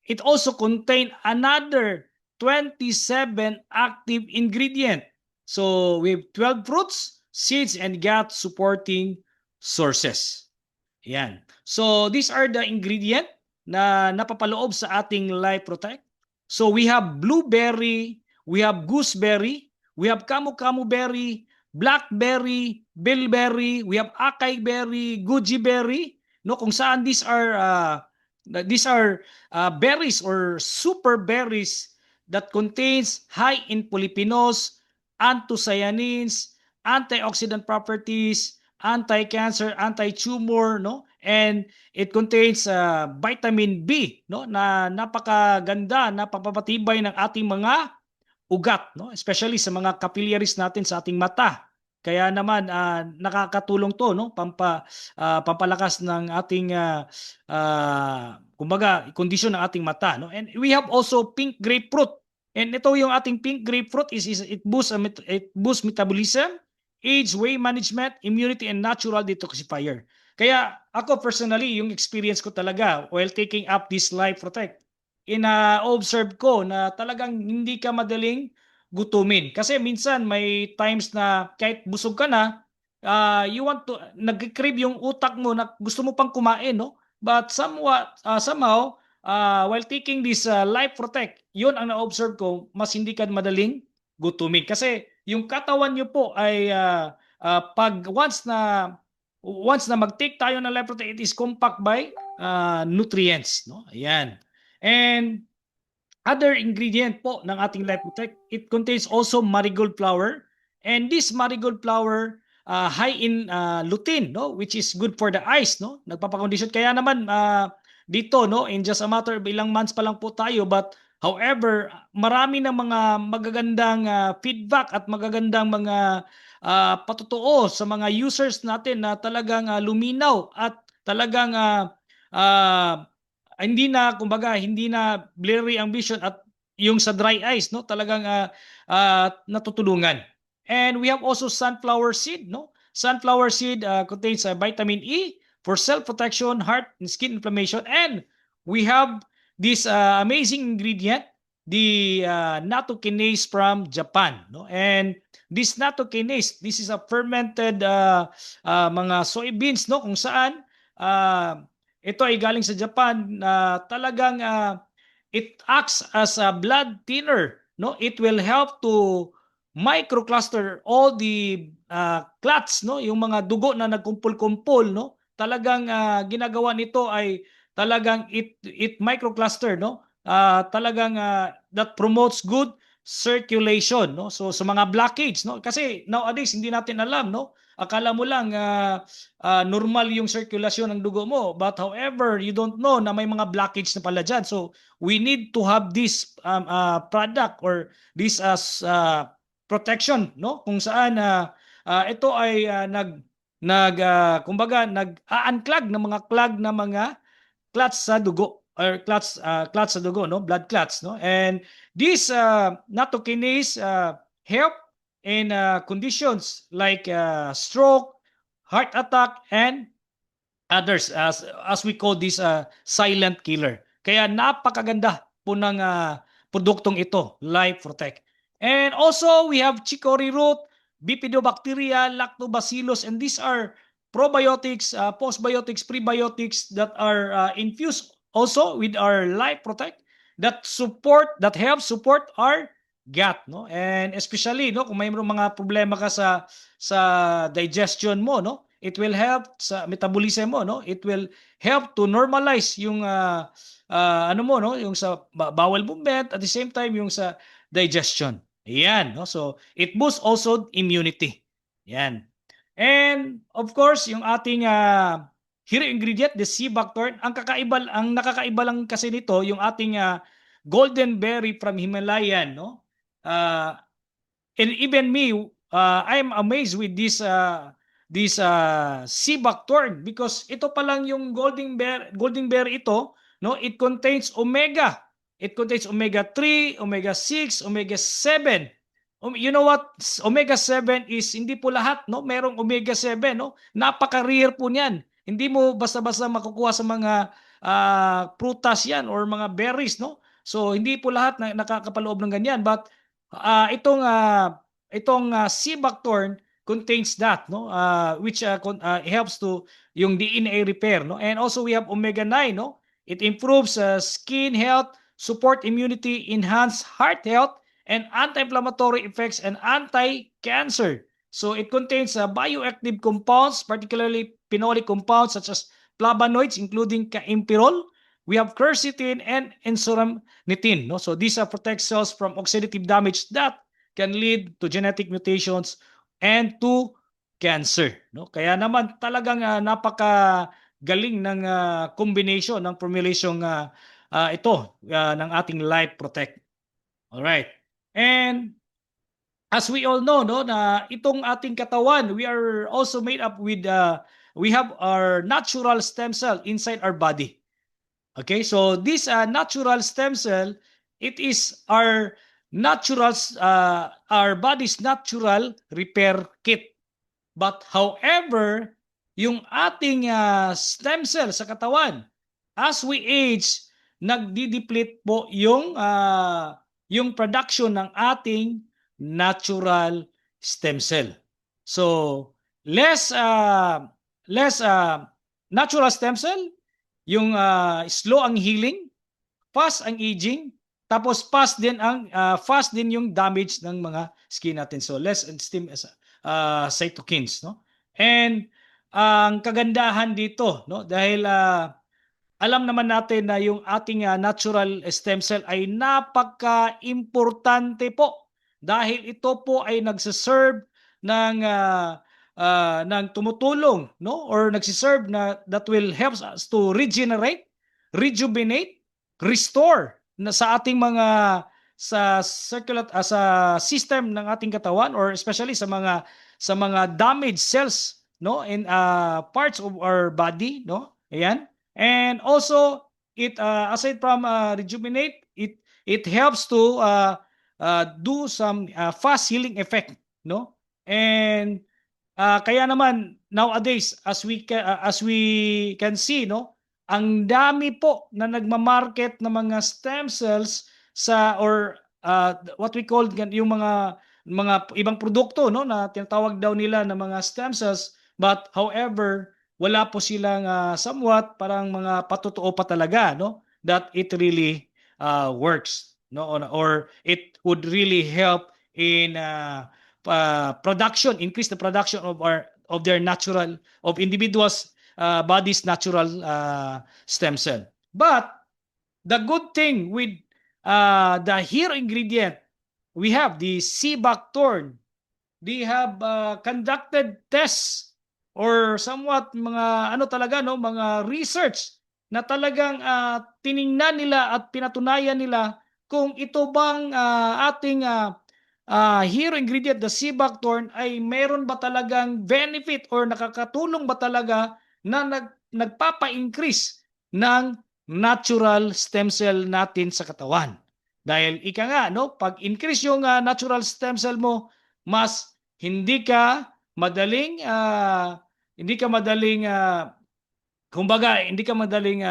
it also contain another 27 active ingredient. So we have 12 fruits, seeds, and gut supporting sources. Yan. So these are the ingredient na napapaloob sa ating Life Protect. So we have blueberry, we have gooseberry, we have camu-camu berry, blackberry, bilberry, we have acai berry, goji berry, no, kung saan these are berries or super berries that contains high in polyphenols, anthocyanins, antioxidant properties, anti-cancer, anti-tumor, no? And it contains vitamin B, no, na napakaganda, napapatibay ng ating mga ugat, no? Especially sa mga capillaries natin sa ating mata. Kaya naman nakakatulong to, no, pampalakas ng ating kumbaga kondisyon ng ating mata, no. And we have also pink grapefruit. And ito yung ating pink grapefruit is it boosts metabolism, aids weight management, immunity, and natural detoxifier. Kaya ako personally, yung experience ko talaga while taking up this Life Protect, observe ko na talagang hindi ka madaling gutumin. Kasi minsan may times na kahit busog ka na, you want to, nag-crave yung utak mo na gusto mo pang kumain, no? But somehow, while taking this Life Protect, yun ang na-observe ko, mas hindi ka madaling gutumin. Kasi yung katawan nyo po ay pag once na mag-take tayo ng Life Protect, it is compact by nutrients, no? Ayan. And other ingredient po ng ating Life Protect, it contains also marigold flower, and this marigold flower high in lutein, no, which is good for the eyes, no? Nagpapakondisyon. Kaya naman dito, no, in just a matter of ilang months pa lang po tayo, but however, marami ng mga magagandang feedback at magagandang mga patutuo sa mga users natin na talagang luminaw at talagang hindi na, kumbaga, hindi na blurry ang vision at yung sa dry eyes, no, talagang natutulungan. And we have also sunflower seed, no? Sunflower seed contains vitamin E for cell protection, heart and skin inflammation, and we have this amazing ingredient, the nattokinase from Japan, no? And this nattokinase, this is a fermented mga soybeans, no, kung saan ito ay galing sa Japan, talagang it acts as a blood thinner no, it will help to microcluster all the clots, no, yung mga dugo na nagkumpul-kumpul, no. Talagang ginagawa nito ay talagang it microcluster, no. Talagang that promotes good circulation, no. So sa mga blockage, no, kasi nowadays hindi natin alam, no. Akala mo lang normal yung sirkulasyon ng dugo mo, but however, you don't know na may mga blockage na pala dyan. So we need to have this product or this as protection, no, kung saan ito ay kumbaga nag-unclog ng mga clog na mga clots sa dugo or clots sa dugo, no, blood clots, no. And this nattokinase help in conditions like stroke, heart attack, and others, as we call this silent killer. Kaya napakaganda po ng produktong ito, Life Protect. And also we have chicory root, bifidobacteria, lactobacillus, and these are probiotics, postbiotics, prebiotics that are infused also with our Life Protect that help support our gut, no. And especially, no, kung may mga problema ka sa digestion mo, no, it will help sa metabolism mo, no. It will help to normalize yung ano mo, no, yung sa bowel movement, at the same time yung sa digestion. Yan, no. So it boosts also immunity. Yan. And of course, yung ating hero ingredient, the sea buckthorn, ang nakakaiba lang kasi nito yung ating golden berry from Himalayan, no. And even me, I'm amazed with this sea buckthorn, because ito pa lang yung golden berry ito, no. It contains omega 3, omega 6, omega 7. You know what? Omega 7 is hindi po lahat, no. Merong omega 7, no. Napaka-rare po niyan. Hindi mo basta-basta makukuha sa mga prutas yan or mga berries, no. So hindi po lahat na nakakapaloob ng ganyan, but itong sea buckthorn contains that, no, which helps to yung DNA repair, no. And also we have omega 9, no. It improves skin health, support immunity, enhance heart health, and anti-inflammatory effects and anti-cancer. So it contains bioactive compounds, particularly phenolic compounds such as flavonoids, including campirol. We have quercetin and ensoramitin, no. So these protect cells from oxidative damage that can lead to genetic mutations and to cancer, no. Kaya naman talagang napakagaling ng combination ng formulation ito ng ating Life Protect. All right. And as we all know, no, na itong ating katawan, we are also made up with we have our natural stem cell inside our body. Okay, so this natural stem cell, it is our body's natural repair kit. But however, yung ating stem cell sa katawan, as we age, nagdi-deplete po yung production ng ating natural stem cell. So less natural stem cell, yung slow ang healing, fast ang aging, tapos fast din yung damage ng mga skin natin. So less cytokines, no. And ang kagandahan dito, no, dahil alam naman natin na yung ating natural stem cell ay napaka-importante po, dahil ito po ay nagse-serve ng tumutulong, no, or nagse-serve na that will help us to regenerate, rejuvenate, restore na sa ating mga sa system ng ating katawan, or especially sa mga damaged cells, no, in parts of our body, no. Ayan. And also it aside from rejuvenate, it helps to do some fast healing effect, no. And kaya naman nowadays, as we can see, no, ang dami po na nagma-market ng mga stem cells or what we call yung mga ibang produkto, no, na tinatawag daw nila na mga stem cells, but however wala po silang somewhat parang mga patotoo pa talaga, no, that it really works. no, or it would really help in production, increase the production of their natural, of individuals body's natural stem cell. But the good thing with the hero ingredient, we have the sea buckthorn. They have conducted tests or somewhat mga ano talaga, no, mga research na talagang tiningnan nila at pinatunayan nila kung ito bang ating hero ingredient, the sea buckthorn, ay meron ba talagang benefit or nakakatulong ba talaga na nagpapa-increase ng natural stem cell natin sa katawan. Dahil ika nga, no, pag increase yung natural stem cell mo, mas hindi ka madaling kumbaga hindi ka madaling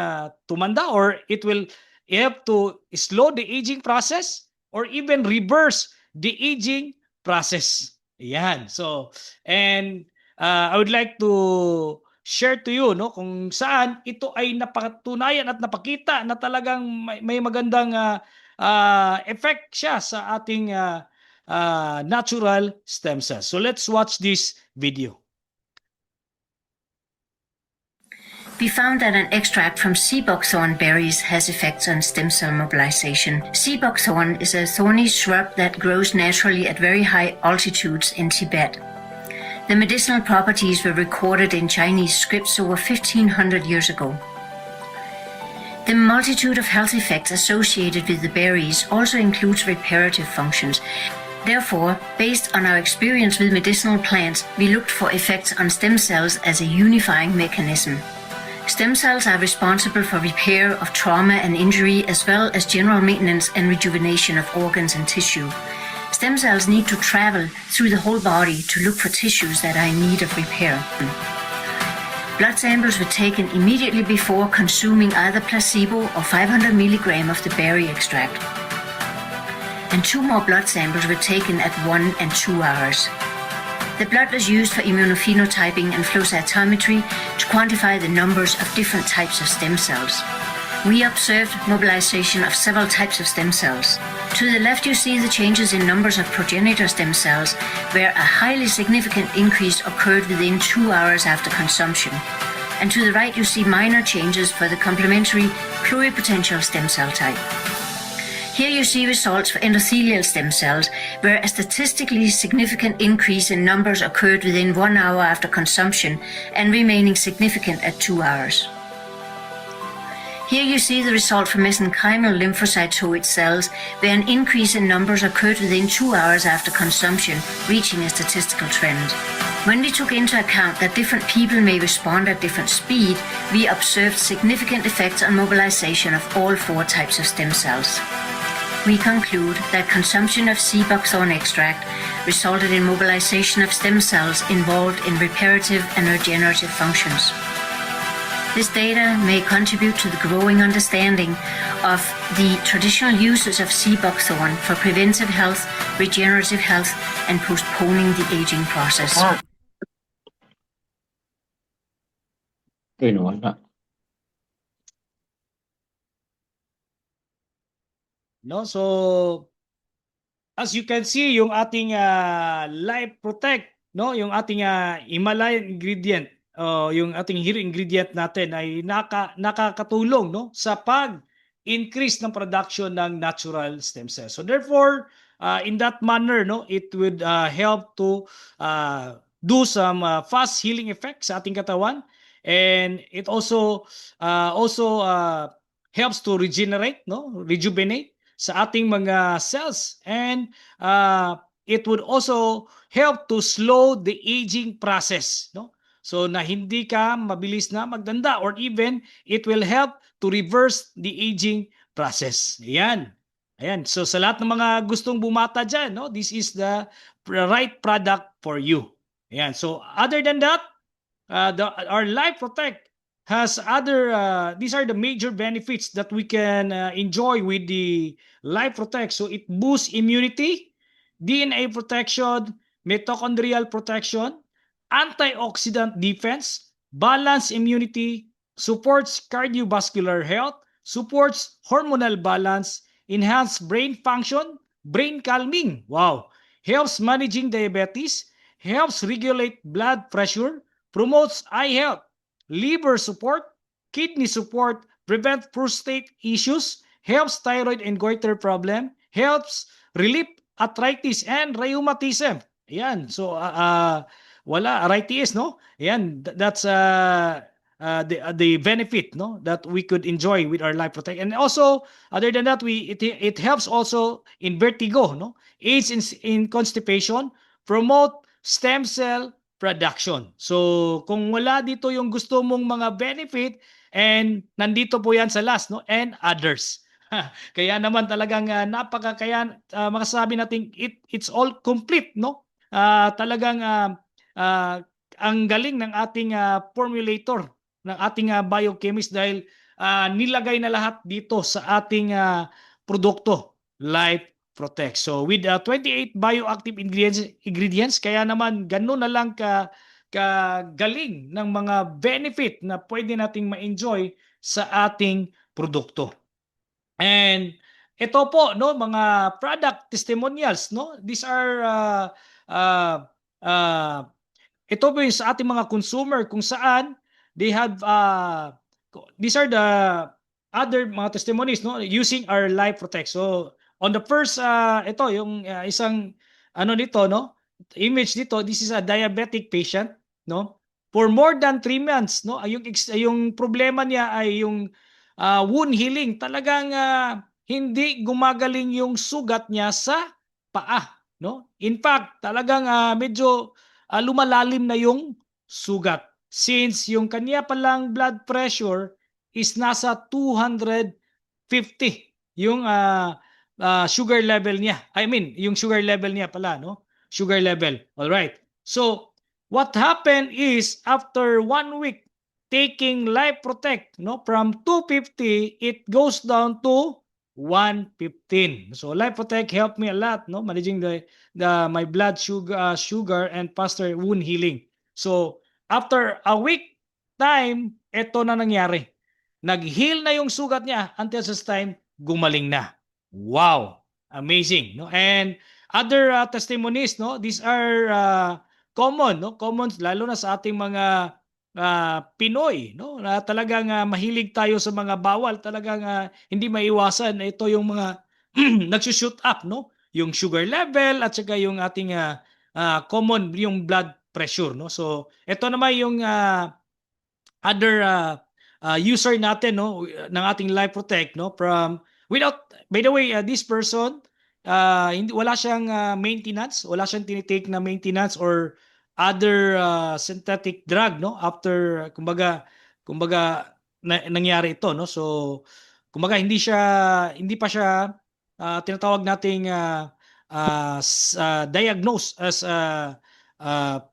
tumanda, or it will help to slow the aging process or even reverse the aging process. Yan. So, and I would like to share to you, no, kung saan ito ay napatunayan at napakita na talagang may magandang effect siya sa ating natural stem cells. So let's watch this video. We found that an extract from sea buckthorn berries has effects on stem cell mobilization. Sea buckthorn is a thorny shrub that grows naturally at very high altitudes in Tibet. The medicinal properties were recorded in Chinese scripts over 1,500 years ago. The multitude of health effects associated with the berries also includes reparative functions. Therefore, based on our experience with medicinal plants, we looked for effects on stem cells as a unifying mechanism. Stem cells are responsible for repair of trauma and injury, as well as general maintenance and rejuvenation of organs and tissue. Stem cells need to travel through the whole body to look for tissues that are in need of repair. Blood samples were taken immediately before consuming either placebo or 500 mg of the berry extract. And 2 more blood samples were taken at 1 and 2 hours. The blood was used for immunophenotyping and flow cytometry to quantify the numbers of different types of stem cells. We observed mobilization of several types of stem cells. To the left you see the changes in numbers of progenitor stem cells, where a highly significant increase occurred within 2 hours after consumption. And to the right you see minor changes for the complementary pluripotential stem cell type. Here you see results for endothelial stem cells, where a statistically significant increase in numbers occurred within 1 hour after consumption and remaining significant at 2 hours. Here you see the result for mesenchymal lymphocytoid cells, where an increase in numbers occurred within 2 hours after consumption, reaching a statistical trend. When we took into account that different people may respond at different speed, we observed significant effects on mobilization of all 4 types of stem cells. We conclude that consumption of sea buckthorn extract resulted in mobilization of stem cells involved in reparative and regenerative functions. This data may contribute to the growing understanding of the traditional uses of sea buckthorn for preventive health, regenerative health, and postponing the aging process. No, so as you can see, yung ating Life Protect, no, yung ating Himalayan ingredient, yung ating hero ingredient natin ay nakakatulong, no, sa pag-increase ng production ng natural stem cells. So therefore, in that manner, no, it would help to do some fast healing effects sa ating katawan, and it also helps to regenerate, no, rejuvenate sa ating mga cells, and it would also help to slow the aging process, no? So na hindi ka mabilis na magdanda, or even it will help to reverse the aging process. Ayan. Ayan. So sa lahat ng mga gustong bumata dyan, no, this is the right product for you. Ayan. So other than that, our Life Protect has other, these are the major benefits that we can enjoy with the Life Protect. So it boosts immunity, DNA protection, mitochondrial protection, antioxidant defense, balanced immunity, supports cardiovascular health, supports hormonal balance, enhance brain function, brain calming. Wow. Helps managing diabetes, helps regulate blood pressure, promotes eye health, liver support, kidney support, prevent prostate issues, helps thyroid and goiter problem, helps relieve arthritis and rheumatism. Ayan. So, wala, arthritis, no? Ayan, that's the benefit, no, that we could enjoy with our Life Protect. And also, other than that, it helps also in vertigo, no? Aids in constipation, promote stem cell production. So, kung wala dito yung gusto mong mga benefit, and nandito po yan sa last, no? And others. Kaya naman talagang kaya makasabi natin it's all complete, no? Talagang ang galing ng ating formulator, ng ating biochemist dahil nilagay na lahat dito sa ating produkto, Life Protect. So with 28 bioactive ingredients, kaya naman ganun na lang kagaling ng mga benefit na pwede nating ma-enjoy sa ating produkto. And ito po, no, mga product testimonials, no? These are ito po yung sa ating mga consumer kung saan they have these are the other mga testimonies, no, using our Life Protect. So on the first ito yung isang ano nito, no, image dito, this is a diabetic patient, no, for more than 3 months, no, yung problema niya ay yung wound healing. Talagang hindi gumagaling yung sugat niya sa paa, no. In fact, talagang medyo lumalalim na yung sugat since yung kanya palang blood pressure is nasa 250 yung sugar level niya. I mean, yung sugar level niya pala, no? Sugar level. All right. So, what happened is after 1 week taking Life Protect, no, from 250 it goes down to 115. So Life Protect helped me a lot, no, managing my blood sugar and faster wound healing. So after a week time, ito na nangyari. Nag-heal na yung sugat niya until this time gumaling na. Wow, amazing, no? And other testimonies, no, these are common, no, common lalo na sa ating mga Pinoy, no, na talagang mahilig tayo sa mga bawal, talagang hindi maiwasan ito yung mga nagsushoot up, no, yung sugar level at saka yung ating common yung blood pressure, no. So ito naman yung other user natin, no, ng ating Life Protect, no, from without, by the way, this person wala siyang maintenance, wala siyang tinitake na maintenance or other synthetic drug, no, after kumbaga nangyari ito, no. So kumbaga hindi pa siya tinatawag nating diagnosed as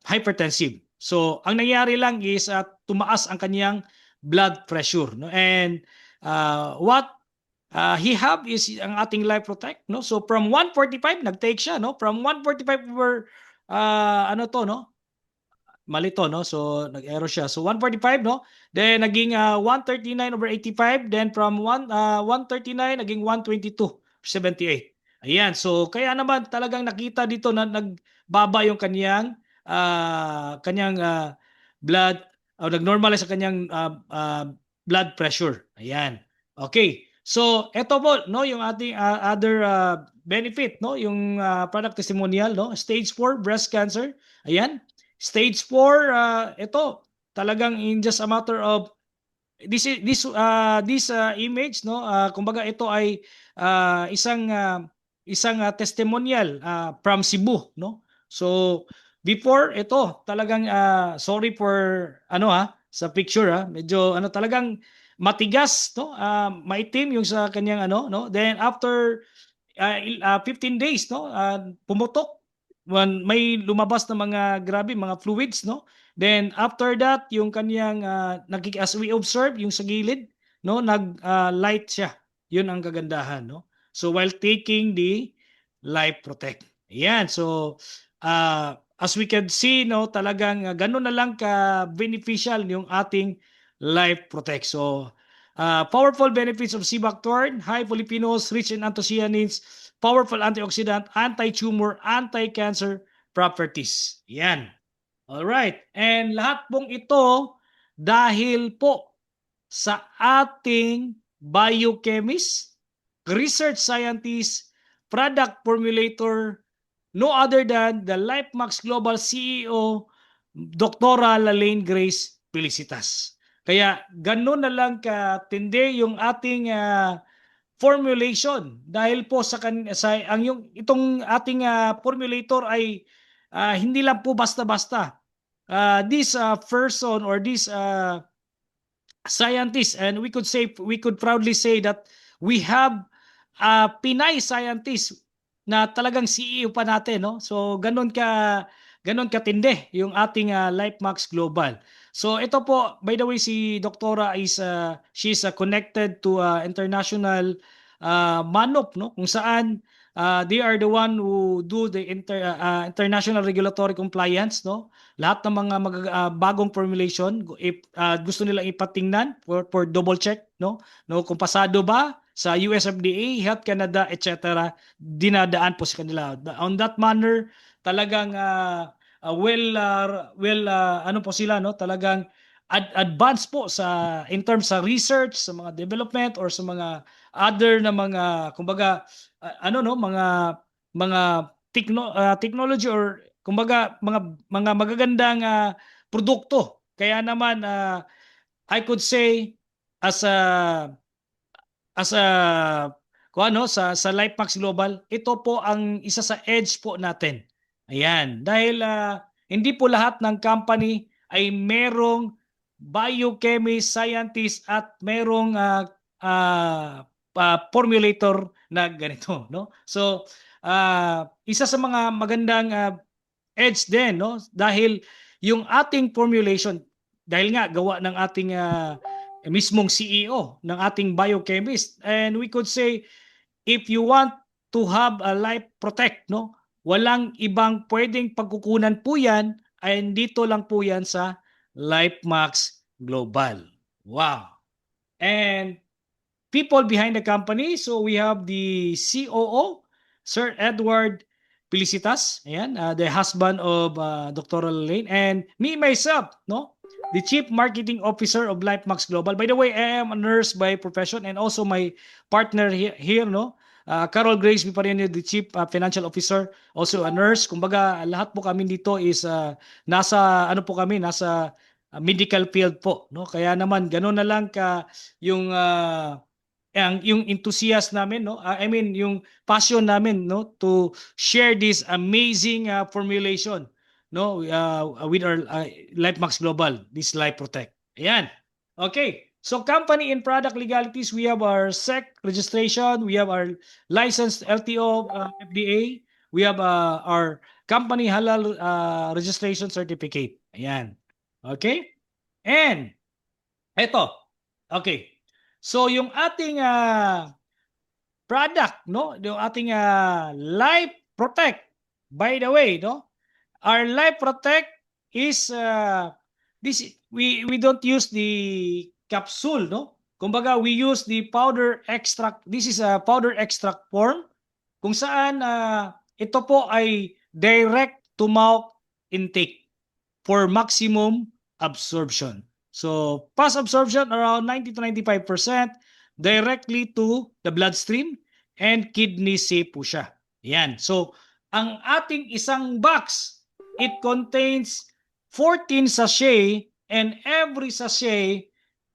hypertensive. So ang nangyari lang is tumaas ang kaniyang blood pressure, no. And what he have is ang ating Life Protect, no. So from 145 nag-take siya, no, from 145 over ano to, no, mali to, no, so nag-error siya. So 145, no, then naging 139 over 85, then from 139 naging 122/78. Ayan, so kaya naman talagang nakita dito na nagbaba yung kanyang blood o nag-normalize sa kanyang blood pressure. Ayan. Okay. So ito po, no, yung ating other benefit, no, yung product testimonial, no, stage 4 breast cancer. Ayan. Stage 4, ito talagang in just a matter of this image, no, kumbaga ito ay isang testimonial from Cebu, no. So before ito talagang sorry for sa picture, medyo talagang matigas, no, maitim yung sa kanyang no. Then after 15 days, no, pumutok, may lumabas na mga grabe mga fluids, no. Then after that yung kanyang as we observe yung sa gilid, no, light siya. Yun ang kagandahan, no. So while taking the Life Protect. Ayan, so as we can see, no, talagang ganun na lang ka beneficial yung ating Life Protect. So Powerful benefits of Cibacthorn, high polyphenols, rich in anthocyanins, powerful antioxidant, anti-tumor, anti-cancer properties. Yan. Alright. And lahat pong ito dahil po sa ating biochemist, research scientist, product formulator, no other than the LifeMax Global CEO, Dr. Lalaine Grace Felicitas. Kaya ganun na lang katindi yung ating formulation dahil po sa itong ating formulator ay hindi lang po basta-basta. This person or this scientist, and we could proudly say that we have Pinay scientist na talagang CEO pa natin, no? So ganun katindi yung ating LifeMax Global. So ito po, by the way, si Doktora is she's connected to international MANOP, no? Kung saan they are the one who do the international regulatory compliance, no? Lahat ng mga bagong formulation, if gusto nila ipatingnan for double check, no? Kung pasado ba sa US FDA, Health Canada, etc., dinadaan po sa kanila. On that manner, talagang ano po sila, no? Talagang advance po in terms sa research, sa mga development or sa mga other na mga kumbaga mga technology or kumbaga mga magagandang produkto. Kaya naman I could say as a sa LifeMax Global, ito po ang isa sa edge po natin. Ayan, dahil hindi po lahat ng company ay merong biochemist, scientist at merong formulator na ganito, no? So, isa sa mga magandang edge din, no? Dahil yung ating formulation, dahil nga gawa ng ating mismong CEO ng ating biochemist, and we could say if you want to have a life protect, no? Walang ibang pwedeng pagkukunan po yan, ay dito lang po yan sa LifeMax Global. Wow. And people behind the company, so we have the COO, Sir Edward Felicitas, ayan, the husband of Dr. Lalaine, and me myself, no? The Chief Marketing Officer of LifeMax Global. By the way, I am a nurse by profession and also my partner here, no? Carol Grace Viparino, the Chief Financial Officer, also a nurse. Kumbaga, lahat po kami dito is nasa medical field po, no? Kaya naman ganoon na lang yung enthusiasm namin, no? I mean yung passion namin, no, to share this amazing formulation, no, with our LifeMax Global, this Life Protect. Ayan. Okay. So company and product legalities, we have our SEC registration, we have our licensed LTO FDA, we have our company halal registration certificate. Ayan. Okay? And eto. Okay. So yung ating product, no, yung ating Life Protect. By the way, no, our Life Protect is this, we don't use the capsule, no? Kumbaga, we use the powder extract. This is a powder extract form kung saan ito po ay direct to mouth intake for maximum absorption. So, fast absorption around 90 to 95% directly to the bloodstream and kidney safe po siya. Yan. So, ang ating isang box, it contains 14 sachet and every sachet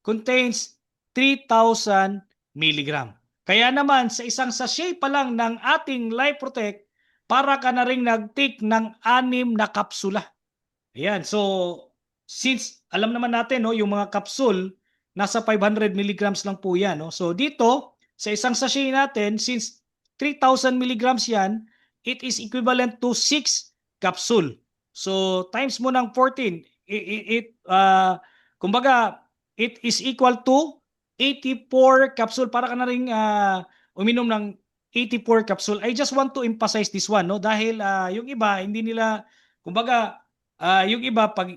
contains 3,000 milligram. Kaya naman sa isang sachet pa lang ng ating Life Protect, para ka na rin nag-take ng 6 na kapsula. Ayan. So, since alam naman natin, no, yung mga kapsul, nasa 500 milligrams lang po yan. No? So, dito, sa isang sachet natin, since 3,000 milligrams yan, it is equivalent to 6 capsule. So, times mo ng 14, kumbaga, it is equal to 84 capsule. Para ka na rin uminom ng 84 capsule. I just want to emphasize this one, no? Dahil yung iba, hindi nila, kumbaga, yung iba, pag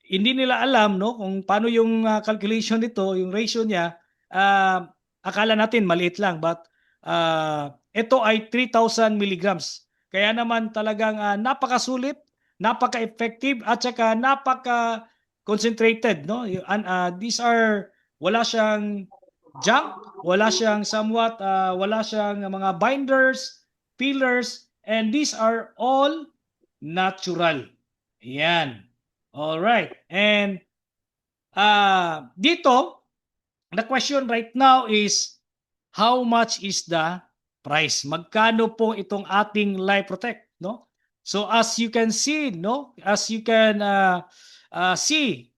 hindi nila alam, no, kung paano yung calculation nito, yung ratio niya, akala natin maliit lang, but ito ay 3,000 milligrams. Kaya naman talagang napakasulit, napaka-effective, at saka napaka-concentrated. No? These are, wala siyang junk, wala siyang somewhat, wala siyang mga binders, fillers, and these are all natural. Yan. All right. And dito, the question right now is, how much is the price? Magkano po itong ating Life Protect, no? So as you can see, no, as you can see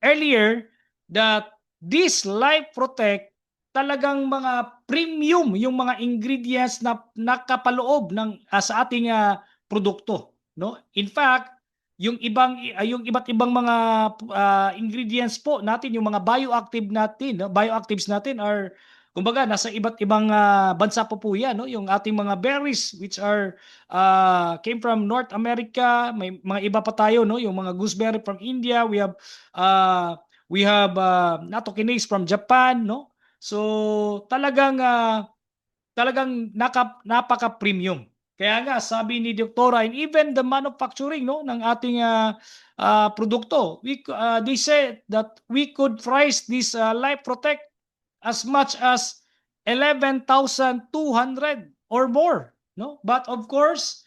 earlier, that this Life Protect, talagang mga premium yung mga ingredients na nakapaloob ng sa ating produkto, no? In fact, yung iba't ibang mga ingredients po natin, yung mga bioactive natin, no? Bioactives natin are, kumbaga, nasa iba't ibang bansa po yan, no? Yung ating mga berries which are came from North America, may mga iba pa tayo, no? Yung mga gooseberry from India, we have nattokinase from Japan, no? So talagang napaka-premium. Kaya nga sabi ni Doktora, and even the manufacturing, no, ng ating produkto, they said that we could price this Life Protect as much as 11,200 or more, no? But of course,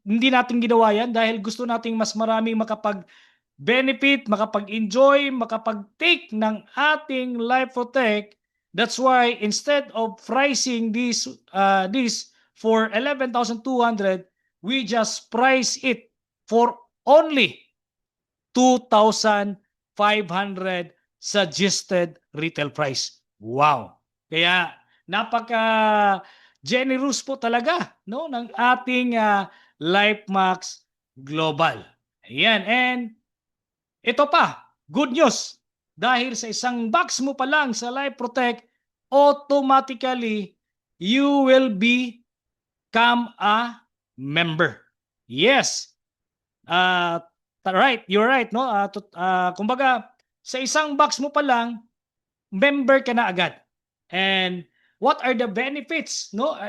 hindi natin ginawa yan dahil gusto nating mas maraming makapag-benefit, makapag-enjoy, makapag-take ng ating Life Protect. That's why instead of pricing this for 11,200, we just price it for only 2,500 suggested retail price. Wow. Kaya napaka-generous po talaga, no, ng ating LifeMax Global. Ayan. And ito pa, good news. Dahil sa isang box mo pa lang sa Life Protect, automatically you will become a member. Yes. Right, you're right, no? Kumbaga, sa isang box mo pa lang, member ka na agad. And what are the benefits, no?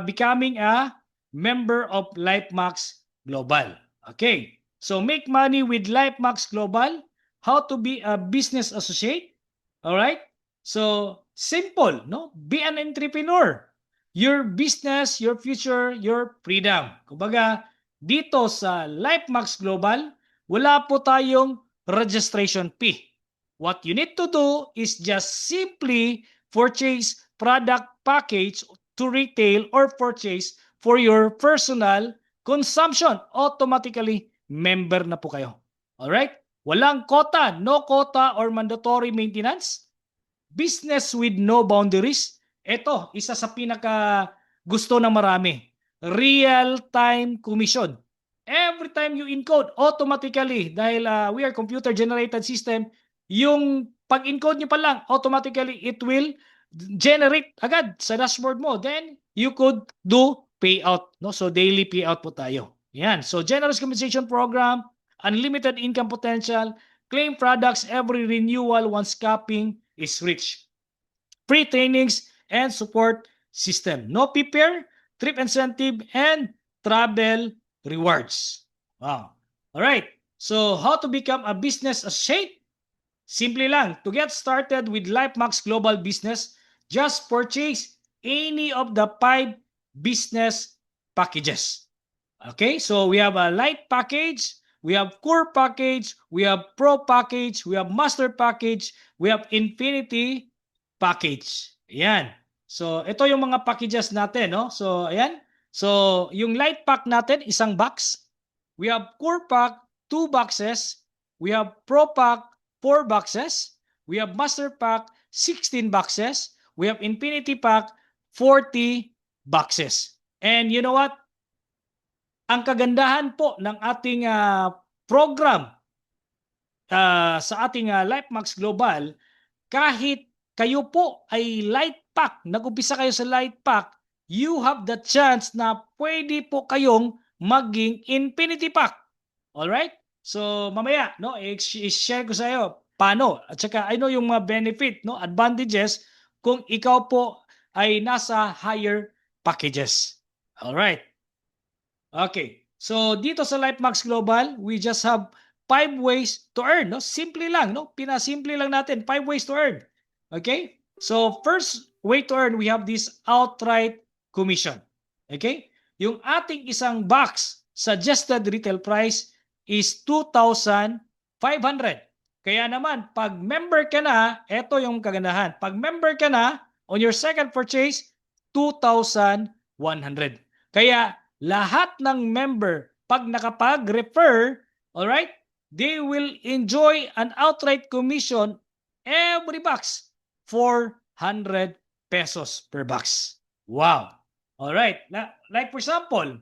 Becoming a member of LifeMax Global. Okay. So make money with LifeMax Global. How to be a business associate. All right? So simple, no? Be an entrepreneur. Your business, your future, your freedom. Kumbaga, dito sa LifeMax Global, wala po tayong registration fee. What you need to do is just simply purchase product package to retail or purchase for your personal consumption. Automatically, member na po kayo. Alright? Walang quota, no quota or mandatory maintenance. Business with no boundaries. Ito, isa sa pinaka gusto ng marami. Real-time commission. Every time you encode, automatically, dahil we are computer-generated system, yung pag-encode nyo pa lang, automatically, it will generate agad sa dashboard mo. Then, you could do payout. No? So, daily payout po tayo. Yan. So, generous compensation program, unlimited income potential, claim products every renewal once capping is reached. Free trainings and support system. No PPR, trip incentive, and travel rewards. Wow. All right. So, how to become a business associate? Simply lang. To get started with LifeMax Global Business, just purchase any of the 5 business packages. Okay. So, we have a light package, we have core package, we have pro package, we have master package, we have infinity package. Ayan. So, ito yung mga packages natin, no? So, ayan. So, yung light pack natin, isang box. We have core pack, 2 boxes. We have pro pack, 4 boxes. We have master pack, 16 boxes. We have infinity pack, 40 boxes. And you know what? Ang kagandahan po ng ating program sa ating LifeMax Global, kahit kayo po ay light pack, nag-umpisa kayo sa light pack, you have the chance na pwede po kayong maging infinity pack. Alright? So mamaya, no, i-share ko sa iyo paano at saka ano yung mga benefit, no, advantages kung ikaw po ay nasa higher packages. All right. Okay. So dito sa LifeMax Global, we just have 5 ways to earn, no? Simple lang, no? Pinasimple lang natin, 5 ways to earn. Okay? So first way to earn, we have this outright commission. Okay? Yung ating isang box suggested retail price is 2,500. Kaya naman, pag member ka na, ito yung kagandahan. Pag member ka na, on your second purchase, 2,100. Kaya lahat ng member, pag nakapag-refer, alright, they will enjoy an outright commission every box, 400 pesos per box. Wow. Alright. Like for example,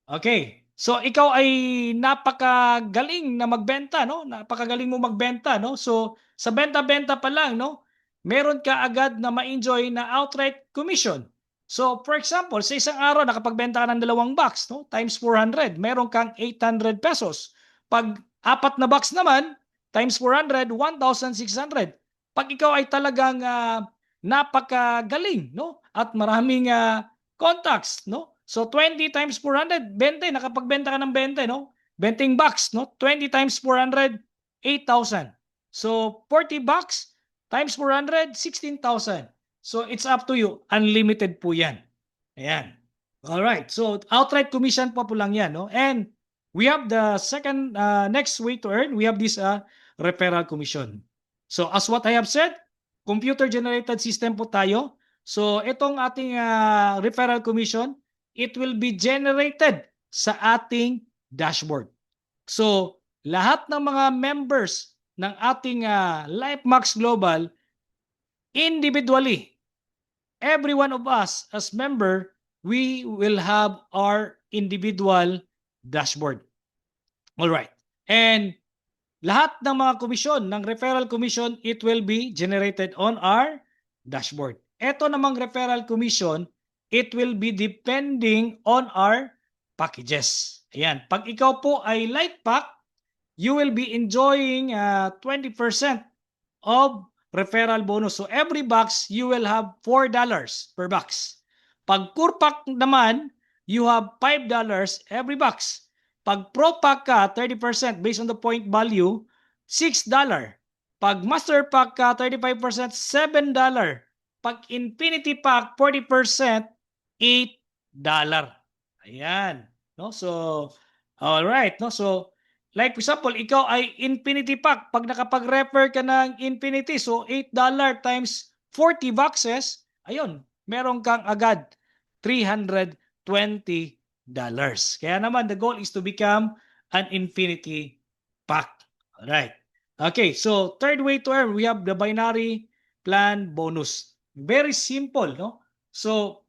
okay, so ikaw ay napakagaling na magbenta, no? Napakagaling mo magbenta, no? So sa benta-benta pa lang, no? Meron ka agad na ma-enjoy na outright commission. So for example, sa isang araw nakapagbenta ka ng 2 box, no? Times 400, meron kang 800 pesos. Pag 4 na box naman, times 400, 1,600. Pag ikaw ay talagang napakagaling, no? At maraming contacts, no? So 20 times 400, 20, nakapagbenta ka ng 20, no? 20 box, no? 20 times 400, 8,000. So 40 box times 400, 16,000. So it's up to you. Unlimited po 'yan. Ayan. All right. So outright commission po lang 'yan, no? And we have the second next way to earn, we have this referral commission. So as what I have said, computer generated system po tayo. So itong ating referral commission, it will be generated sa ating dashboard. So lahat ng mga members ng ating LifeMax Global, individually, every one of us as member, we will have our individual dashboard. All right. And lahat ng mga komisyon, ng referral commission, it will be generated on our dashboard. Ito namang referral commission, it will be depending on our packages. Ayan. Pag ikaw po ay light pack, you will be enjoying 20% of referral bonus. So every box, you will have $4 per box. Pag core pack naman, you have $5 every box. Pag pro pack ka, 30% based on the point value, $6. Pag master pack ka, 35%, $7. Pag infinity pack, 40%, $8. Ayan. No? So, all right. No? So, like for example, ikaw ay infinity pack. Pag nakapag-refer ka ng infinity, so $8 times 40 boxes, ayun, meron kang agad $320. Kaya naman, the goal is to become an infinity pack. All right. Okay, so third way to earn, we have the binary plan bonus. Very simple, no? So,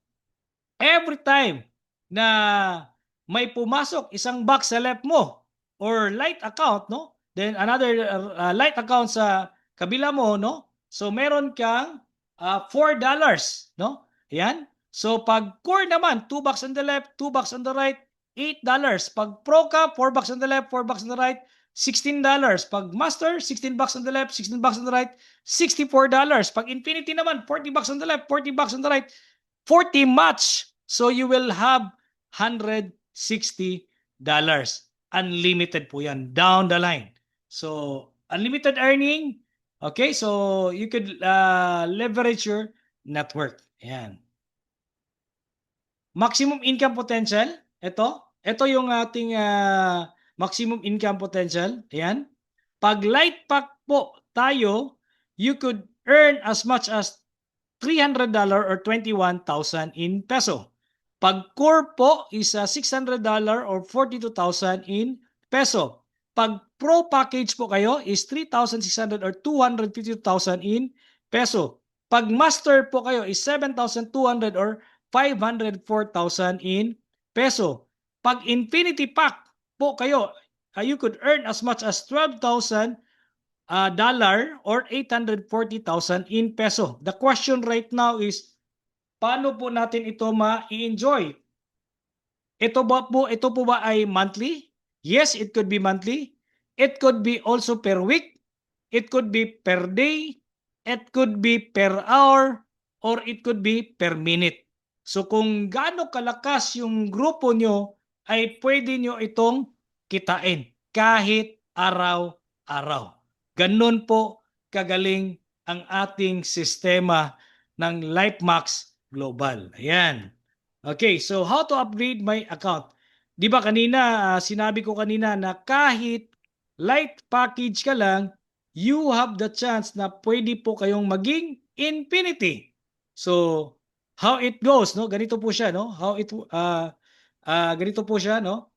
every time na may pumasok isang box sa left mo or light account, no? Then another light account sa kabila mo, no? So, meron kang $4, no? Ayan. So, pag core naman, 2 bucks on the left, 2 bucks on the right, $8. Pag pro ka, 4 bucks on the left, 4 bucks on the right, $16. Pag master, 16 bucks on the left, 16 bucks on the right, $64. Pag infinity naman, 40 bucks on the left, 40 bucks on the right, 40 match. So you will have $160. Unlimited po yan, down the line. So, unlimited earning, okay, so you could leverage your network. Ayan. Maximum income potential, ito yung ating maximum income potential. Ayan. Pag light pack po tayo, you could earn as much as $300 or 21,000 in peso. Pag core po is $600 or 42,000 in peso. Pag pro package po kayo is 3,600 or 250,000 in peso. Pag master po kayo is 7,200 or 504,000 in peso. Pag infinity pack po kayo, you could earn as much as $12,000 or 840,000 in peso. The question right now is, paano po natin ito ma-enjoy? Ito po ba ay monthly? Yes, it could be monthly. It could be also per week. it could be per day, it could be per hour, or it could be per minute. So kung gaano kalakas yung grupo nyo, ay pwede nyo itong kitain kahit araw-araw. Ganun po kagaling ang ating sistema ng LifeMax Global. Ayan. Okay, so how to upgrade my account? Di ba kanina, sinabi ko kanina na kahit light package ka lang, you have the chance na pwede po kayong maging infinity. So, how it goes, no? Ganito po siya, no? Ganito po siya, no?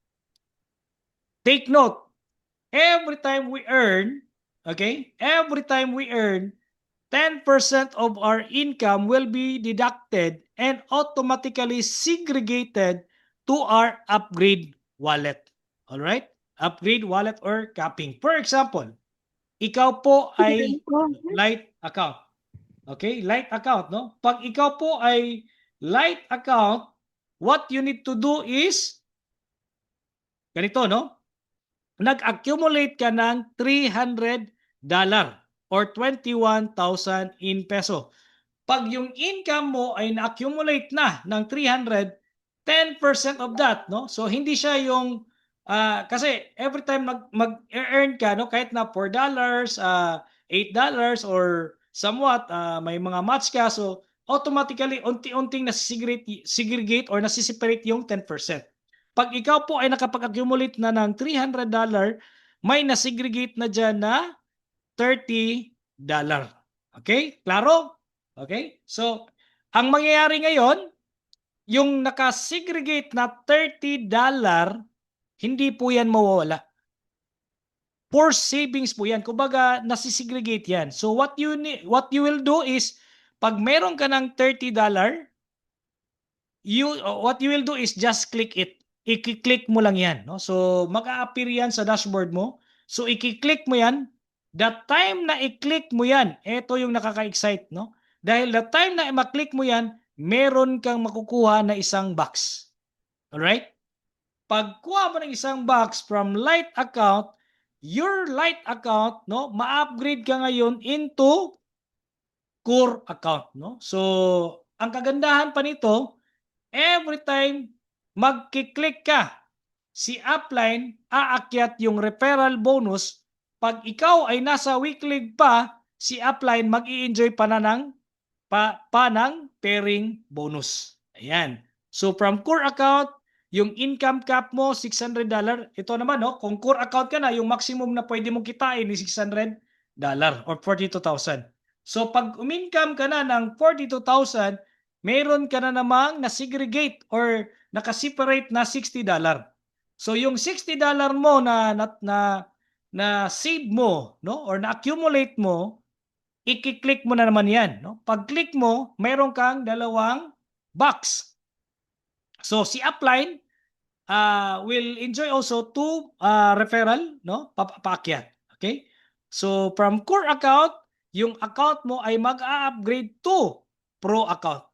Take note, every time we earn, okay? Every time we earn, 10% of our income will be deducted and automatically segregated to our upgrade wallet. All right? Upgrade wallet or capping. For example, ikaw po ay light account. Okay? Light account, no? Pag ikaw po ay light account, what you need to do is ganito, no? Nag-accumulate ka ng $300 or 21,000 in peso. Pag yung income mo ay na-accumulate na ng 300, 10% of that, no? So hindi siya yung kasi every time mag-earn ka, no, kahit na $4, $8 or somewhat may mga match ka, so automatically unti-unting segregate or nasiseparate yung 10%. Pag ikaw po ay nakapag-accumulate na ng $300, may nasegregate na dyan na $30. Okay? Klaro? Okay? So, ang mangyayari ngayon, yung nakasegregate na $30, hindi po yan mawawala. For savings po yan. Kumbaga, nasisegregate yan. So, what you will do is, pag meron ka ng $30, what you will do is just click it. I-click mo lang yan. No? So, mag-a-appear yan sa dashboard mo. So, i-click mo yan. The time na i-click mo yan, ito yung nakaka-excite. No? Dahil the time na i-click mo yan, meron kang makukuha na isang box. Alright? Pagkuha mo ng isang box from light account, your light account, no, ma-upgrade ka ngayon into core account. No? So, ang kagandahan pa nito, every time magkiklik ka, si Upline aakyat yung referral bonus. Pag ikaw ay nasa weekly pa, si Upline mag-i-enjoy pa ng pairing bonus. Ayan. So from core account, yung income cap mo $600. Ito naman, no, kung core account ka na, yung maximum na pwede mong kitain is $600 or 42,000. So pag umincome ka na ng 42,000, meron ka na namang na-segregate or nakaseparate na $60. So yung $60 mo na save mo, no, or na-accumulate mo, i-click mo na naman yan. No? Pag-click mo, meron kang dalawang box. So si Upline will enjoy also two referral, no, papakyat. Okay? So from core account, yung account mo ay mag-a-upgrade to pro account.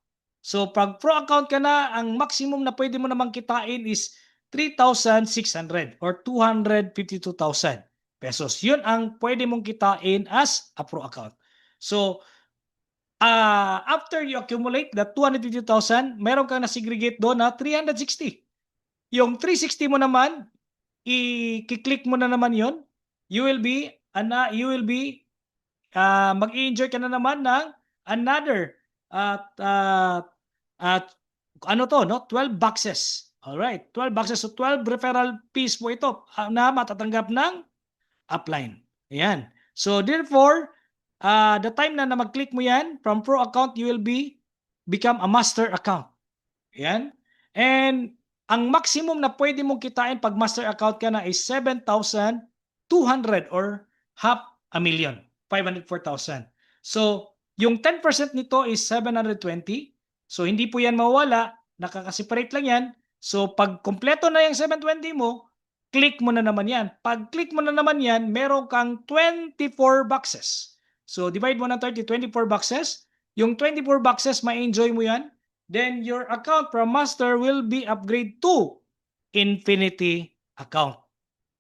So pag pro account ka na, ang maximum na pwede mo namang kitain is 3,600 or 252,000 pesos. Yun ang pwede mong kitain as a pro account. So after you accumulate the 252,000, meron kang na-segregate doon na 360. Yung 360 mo naman, i-click mo na naman yon. You will be mag-i-enjoy ka na naman ng another ano to, no? 12 boxes. All right, 12 boxes. So 12 referral fees po ito na matatanggap ng Upline. Ayan. So therefore, the time na mag-click mo yan, from pro account, you will become a master account. Ayan. And ang maximum na pwede mong kitain pag master account ka na is 7,200 or $500,000, 504,000. So, yung 10% nito is 720. So, hindi po yan mawala. Nakaka-separate lang yan. So, pag kompleto na yung 720 mo, click mo na naman yan. Pag click mo na naman yan, meron kang 24 boxes. So, divide mo ng 24 boxes. Yung 24 boxes, ma-enjoy mo yan. Then, your account from master will be upgraded to infinity account.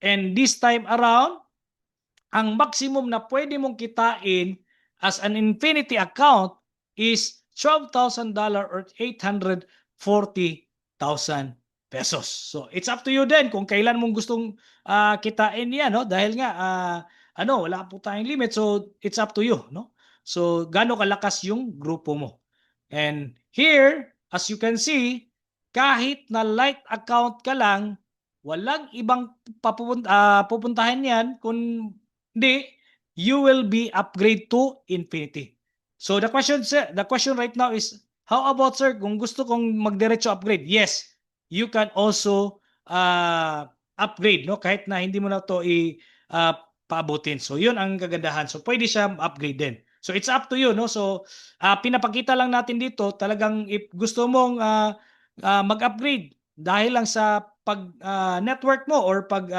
And this time around, ang maximum na pwede mong kitain as an infinity account is $12,000 or 840,000 pesos. So it's up to you din kung kailan mong gustong kitain yan, no? Dahil nga wala po tayong limit, so it's up to you, no? So gaano kalakas yung grupo mo. And here, as you can see, kahit na light account ka lang, walang ibang pupuntahan yan, kundi you will be upgrade to infinity. So the question right now is, how about sir, kung gusto kong magdiretso upgrade? Yes, you can also upgrade, no? Kahit na hindi mo na to paabutin. So yun ang kagandahan. So pwede siya upgrade din. So it's up to you, no? So pinapakita lang natin dito, talagang if gusto mong mag-upgrade dahil lang sa pag network mo or pag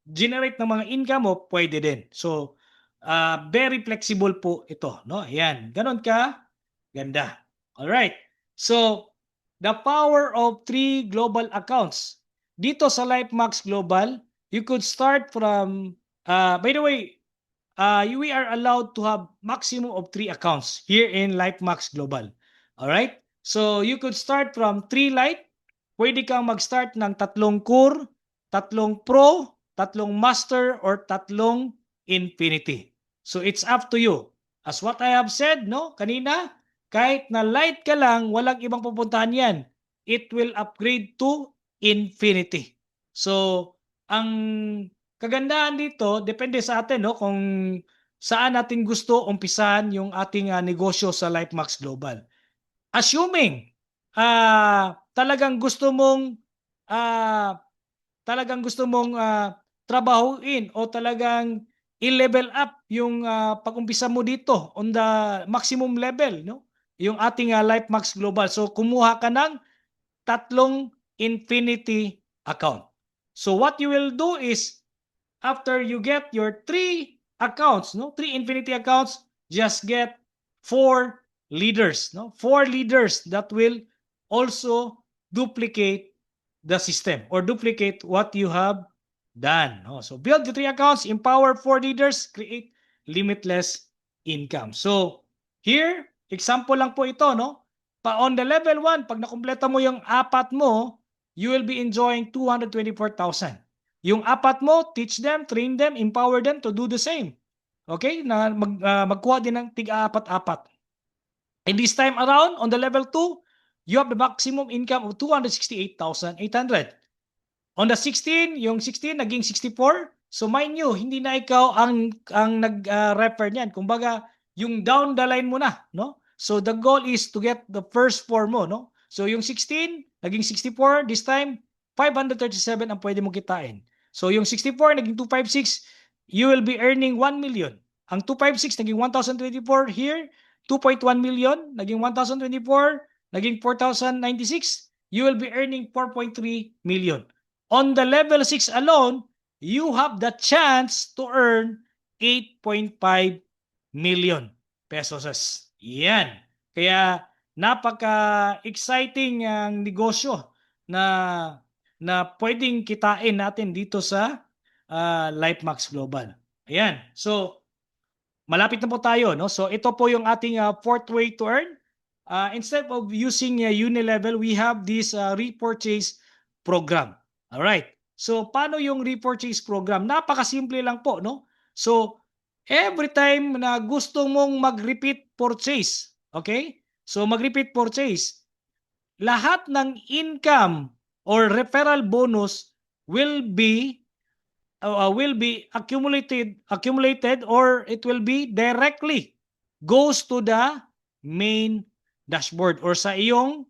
generate ng mga income mo, pwede din. So very flexible po ito, no? Ayan, ganon ka ganda. All right. So the power of 3 global accounts. Dito sa LifeMax Global, you could start from by the way, we are allowed to have maximum of 3 accounts here in LifeMax Global. All right? So you could start from 3 Lite. Pwede kang mag-start ng 3 Core, 3 Pro, 3 Master, or 3 Infinity. So it's up to you. As what I have said, no, kanina, kahit na Lite ka lang, walang ibang pupuntahan yan. It will upgrade to Infinity. So, ang kagandahan dito, depende sa atin, no, kung saan natin gusto umpisahan yung ating negosyo sa LifeMax Global. Assuming talagang gusto mong trabahuin o talagang i-level up yung pag-umpisa mo dito on the maximum level, no? Yung ating LifeMax Global. So kumuha ka ng 3 Infinity account. So what you will do is, after you get your 3 accounts, no, 3 Infinity accounts, just get 4 leaders, no, 4 leaders that will also duplicate the system or duplicate what you have done. No? So build the 3 accounts, empower 4 leaders, create limitless income. So here, example lang po ito, no? On the level 1, pag nakumpleto mo yung 4 mo, you will be enjoying 224,000. Yung 4 mo, teach them, train them, empower them to do the same. Okay? Na magkuha din ng tig-4. And this time around, on the level 2, you have the maximum income of 268,800. On the 16, yung 16 naging 64. So mind you, hindi na ikaw ang nag-refer niyan. Kumbaga, yung down the line mo na, no? So the goal is to get the first 4 mo, no? So yung 16 naging 64, this time 537 ang pwede mo kitain. So yung 64 naging 256, you will be earning 1 million. Ang 256 naging 1,024 here, 2.1 million, naging 1,024, naging 4,096, you will be earning 4.3 million. On the level 6 alone, you have the chance to earn 8.5 million pesos. Yan. Kaya napaka-exciting ang negosyo na pwedeng kitain natin dito sa LifeMax Global. Ayan. So, malapit na po tayo, no? So ito po yung ating 4th way to earn. Instead of using Unilevel, we have this repurchase program. All right. So paano yung repurchase program? Napakasimple lang po, no? So every time na gusto mong mag-repeat purchase, okay? So mag-repeat purchase, lahat ng income or referral bonus will be accumulated or it will be directly goes to the main dashboard or sa iyong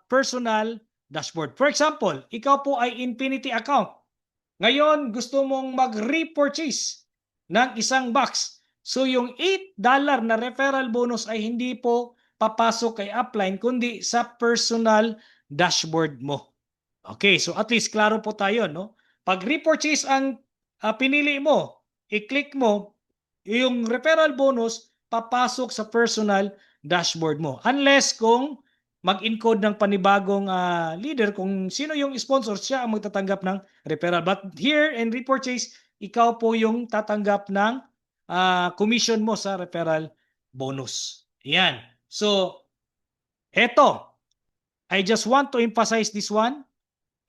personal dashboard. For example, ikaw po ay Infinity account. Ngayon, gusto mong mag-repurchase ng isang box. So yung $8 na referral bonus ay hindi po papasok kay upline kundi sa personal dashboard mo. Okay, so at least klaro po tayo, no? Pag repurchase ang pinili mo, i-click mo, yung referral bonus papasok sa personal dashboard mo. Unless kung mag-encode ng panibagong leader, kung sino yung sponsor, siya ang magtatanggap ng referral. But here in repurchase, ikaw po yung tatanggap ng commission mo sa referral bonus. Yan. So, eto, I just want to emphasize this one.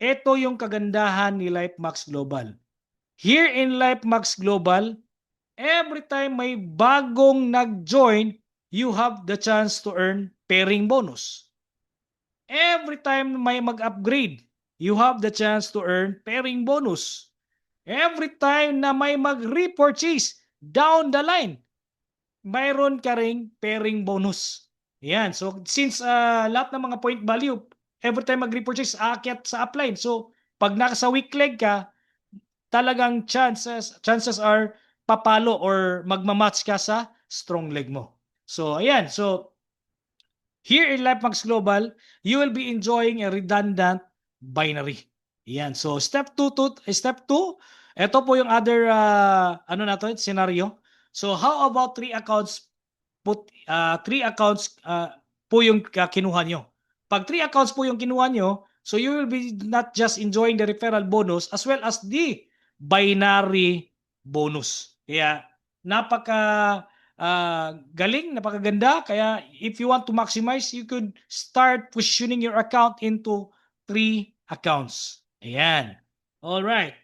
Ito yung kagandahan ni LifeMax Global. Here in LifeMax Global, every time may bagong nag-join, you have the chance to earn pairing bonus. Every time may mag-upgrade, you have the chance to earn pairing bonus. Every time na may mag-repurchase down the line, mayroon ka ring pairing bonus. Yan. So, since lahat ng mga point value, every time mag-repurchase, aakyat sa upline. So, pag nasa weak leg ka, talagang chances are papalo or magmamatch ka sa strong leg mo. So, ayan. So, here in LifeMax Global, you will be enjoying a redundant binary. Ayan. So, step 2, ito po yung other scenario. So, how about 3 accounts po yung kinuha nyo? Pag 3 accounts po yung kinuha nyo, so you will be not just enjoying the referral bonus as well as the binary bonus. Kaya galing, napakaganda. Kaya if you want to maximize, you could start positioning your account into 3 accounts. Ayan. All right.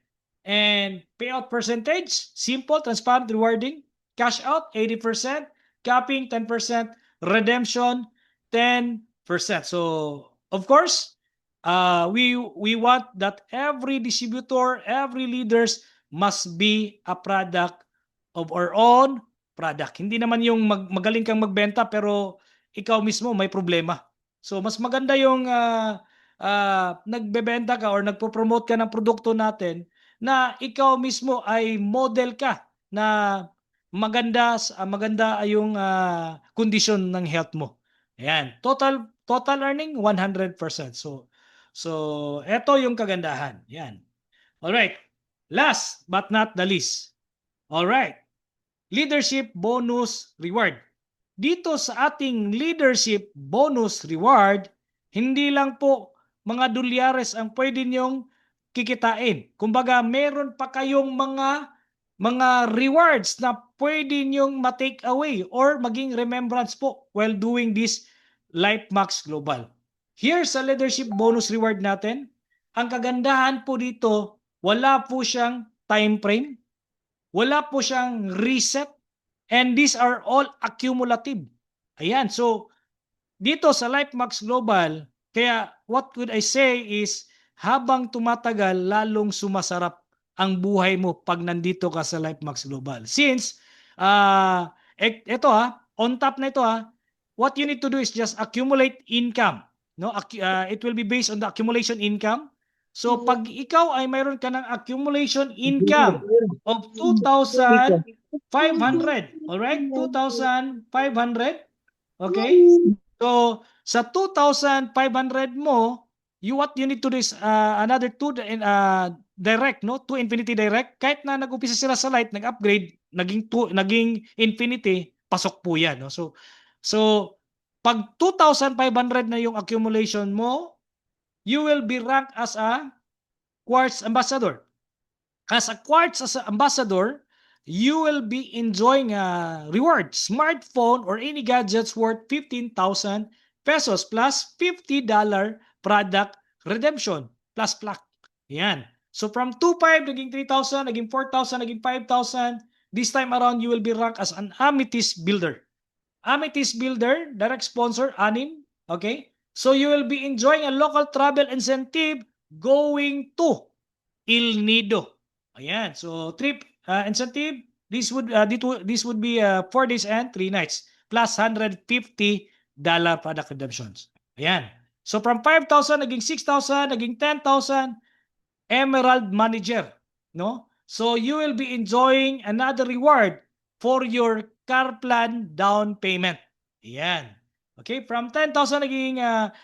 And payout percentage, simple, transparent, rewarding. Cash out, 80%. Capping, 10%. Redemption, 10%. So, of course, we want that every distributor, every leaders must be a product of our own product. Hindi naman yung magaling kang magbenta pero ikaw mismo may problema. So, mas maganda yung nagbebenta ka or nagpo-promote ka ng produkto natin na ikaw mismo ay model ka na maganda yung kondisyon ng health mo. Ayan, total earning 100%. So eto yung kagandahan. Yan. All right. Last but not the least. All right. Leadership bonus reward. Dito sa ating leadership bonus reward, hindi lang po mga dolyares ang pwede niyong kikitain. Kumbaga, meron pa kayong mga rewards na pwede niyong ma-take away or maging remembrance po while doing this LifeMax Global. Here sa leadership bonus reward natin, ang kagandahan po dito, wala po siyang time frame, wala po siyang reset, and these are all accumulative. Ayan, so dito sa LifeMax Global, kaya what could I say is habang tumatagal, lalong sumasarap ang buhay mo pag nandito ka sa LifeMax Global. Since, on top na ito what you need to do is just accumulate income. No, it will be based on the accumulation income. So pag ikaw ay mayroon ka ng accumulation income of 2,500, all right? 2,500. Okay? So sa 2,500 mo, what you need to do is another 2 direct, no? 2 infinity direct. Kahit na nag-umpisa sila sa light, nag-upgrade, naging infinity, pasok po 'yan, no? So pag 2,500 na yung accumulation mo, you will be ranked as a Quartz Ambassador. As a Quartz Ambassador, you will be enjoying a reward, smartphone or any gadgets worth 15,000 pesos plus $50 product redemption plus plaque. Yan. So from 2,500 naging 3,000, naging 4,000, naging 5,000. This time around, you will be ranked as an Amethyst Builder. Amethyst Builder, direct sponsor, ANIM. Okay? So you will be enjoying a local travel incentive going to El Nido. Ayan. So trip incentive, this would be 4 days and 3 nights plus $150 product redemptions. Ayan. So from 5,000 naging 6,000, naging 10,000 Emerald Manager, no? So you will be enjoying another reward for your car plan down payment. Ayan. Okay, from 10,000 naging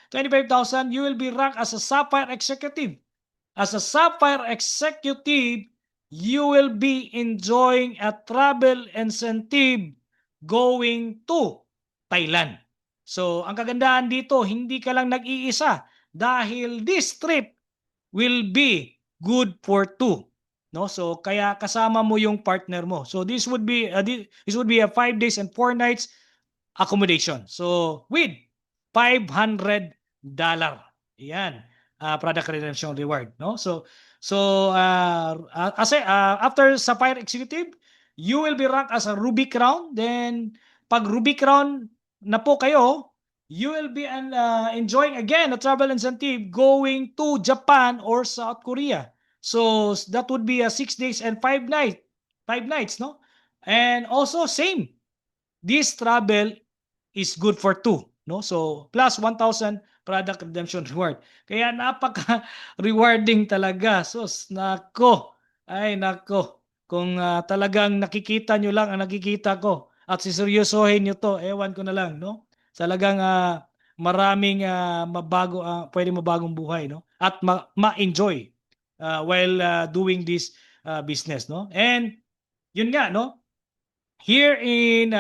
25,000, you will be ranked as a Sapphire Executive. As a Sapphire Executive, you will be enjoying a travel incentive going to Thailand. So, ang kagandahan dito, hindi ka lang nag-iisa dahil this trip will be good for 2. no? So kaya kasama mo yung partner mo. So this would be a 5 days and 4 nights accommodation. So with $500. Yan. Product redemption reward, no? So after Sapphire Executive, you will be ranked as a Ruby Crown. Then pag Ruby Crown na po kayo, you will be enjoying again a travel incentive going to Japan or South Korea. So that would be a 6 days and 5 nights, no? And also same, this travel is good for 2, no? So plus 1,000 product redemption reward. Kaya napaka-rewarding talaga. So nako, ay nako. Kung talagang nakikita nyo lang ang nakikita ko at siseryosohin nyo to, ewan ko na lang, no? Talagang maraming pwede mabagong buhay, no? At ma-enjoy while doing this business, no? And yun nga, no? Here in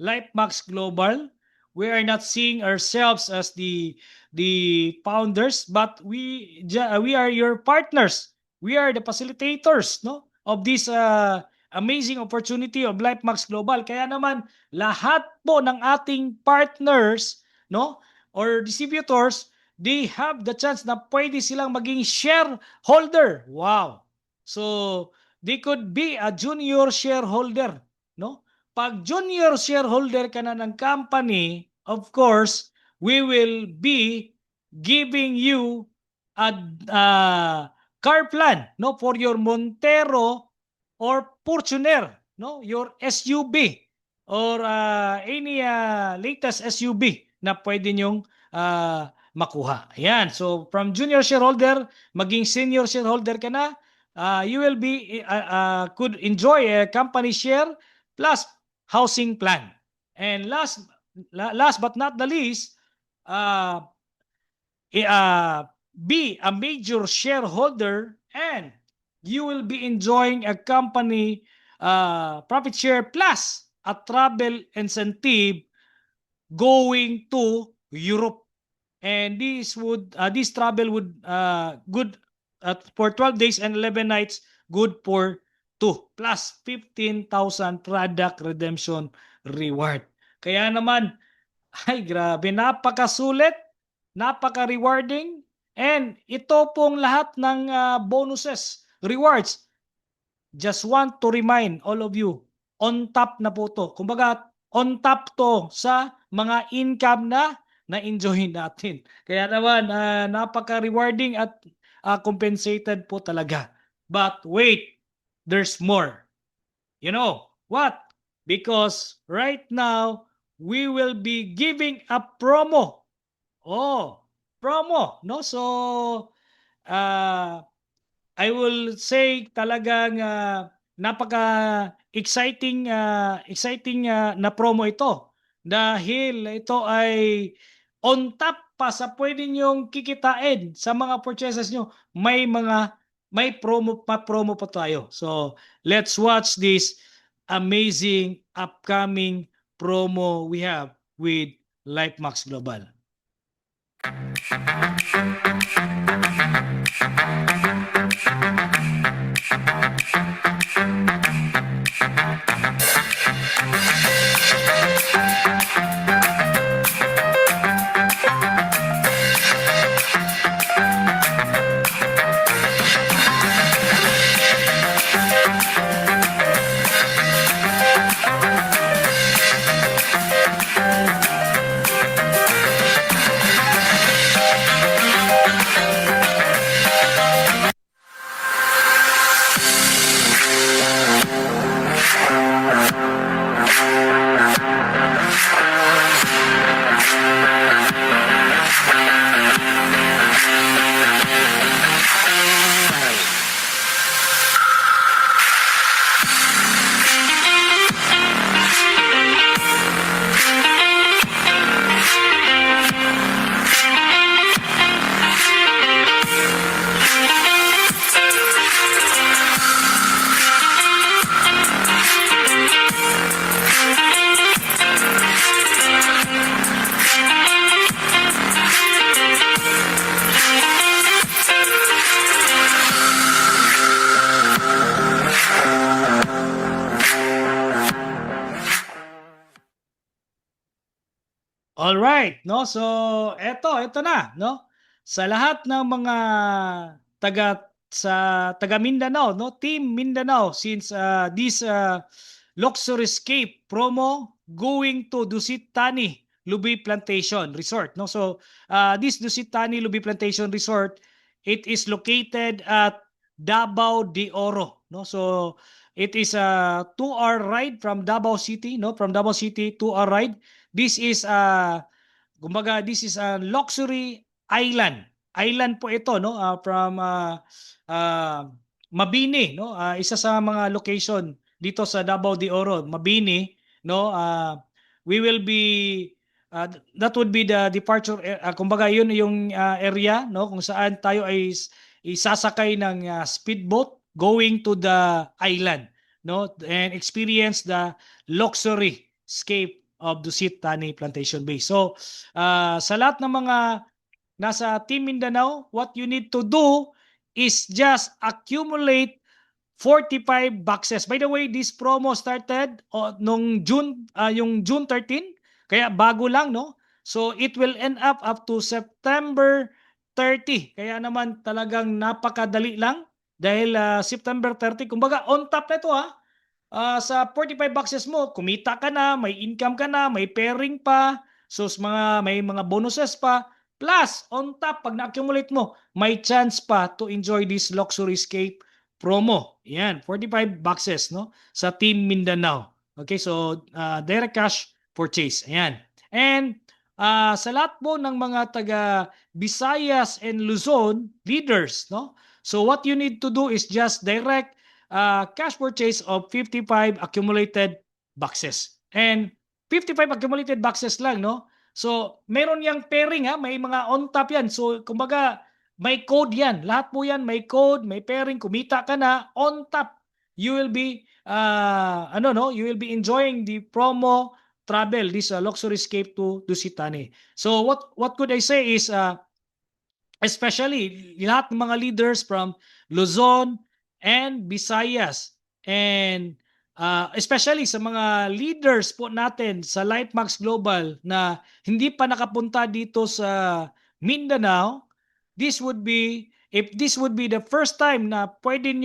LifeMax Global, we are not seeing ourselves as the founders, but we are your partners. We are the facilitators, no, of this amazing opportunity of LifeMax Global. Kaya naman lahat po ng ating partners, no, or distributors, they have the chance na pwede silang maging shareholder. Wow. So they could be a junior shareholder, no? Pag junior shareholder ka na ng company, of course, we will be giving you a car plan, no, for your Montero or Fortuner, no, your SUV or any latest SUV na pwede nyong makuha. Ayan. So from junior shareholder maging senior shareholder ka na, you will be could enjoy a company share plus housing plan. And last but not the least, be a major shareholder and you will be enjoying a company profit share plus a travel incentive going to Europe. And this travel would good for 12 days and 11 nights, good for 2 plus 15,000 product redemption reward. Kaya naman, ay grabe, napakasulit, napaka-rewarding, and ito pong lahat ng bonuses, rewards, just want to remind all of you, on top na po to. Kumbaga, on top to sa mga income na na-enjoy natin. Kaya naman, napaka-rewarding at compensated po talaga. But wait, there's more. You know what? Because right now, we will be giving a promo. Oh, promo, no? So, I will say talagang napaka-exciting na promo ito. Dahil ito ay on top pa sa pwede nyong kikitain sa mga purchases nyo. May promo pa tayo. So, let's watch this amazing upcoming promo we have with LifeMax Global. All right, no? So, ito na, no? Sa lahat ng mga taga Mindanao, no? Team Mindanao, since this Luxuryscape promo going to Dusit Tani Lubi Plantation Resort, no? So, this Dusit Tani Lubi Plantation Resort, it is located at Davao de Oro, no? So, it is a 2-hour ride from Davao City, no? From Davao City, 2-hour ride. This is kumbaga this is a luxury island. Island po ito, no? From uh, Mabini, no? Isa sa mga location dito sa Davao de Oro, Mabini, no? We will be that would be the departure kumbaga yun yung area, no? Kung saan tayo ay isasakay ng speedboat going to the island, no? And experience the luxury scape of Dusit Tani Plantation Base. So, sa lahat ng mga nasa Team Mindanao, what you need to do is just accumulate 45 boxes. By the way, this promo started nung June, yung June 13, kaya bago lang, no? So, it will end up to September 30. Kaya naman talagang napakadali lang dahil September 30, kumbaga on top na ito sa 45 boxes mo, kumita ka na, may income ka na, may pairing pa, so may mga bonuses pa, plus on top, pag na-accumulate mo, may chance pa to enjoy this Luxuryscape promo. Yan, 45 boxes, no? Sa Team Mindanao. Okay, so direct cash purchase. Ayan. And sa lahat po ng mga taga Visayas and Luzon leaders, no? So what you need to do is just direct cash purchase of 55 accumulated boxes. And 55 accumulated boxes lang, no? So, meron yang pairing may mga on top yan. So, kumbaga, may code yan. Lahat po yan, may code, may pairing, kumita ka na, on top. You will be, you will be enjoying the promo travel, this Luxuryscape to Dusit Tani. So, what could I say is, especially lahat ng mga leaders from Luzon and Visayas and especially sa mga leaders po natin sa LifeMax Global na hindi pa nakapunta dito sa Mindanao, this would be the first time na pwede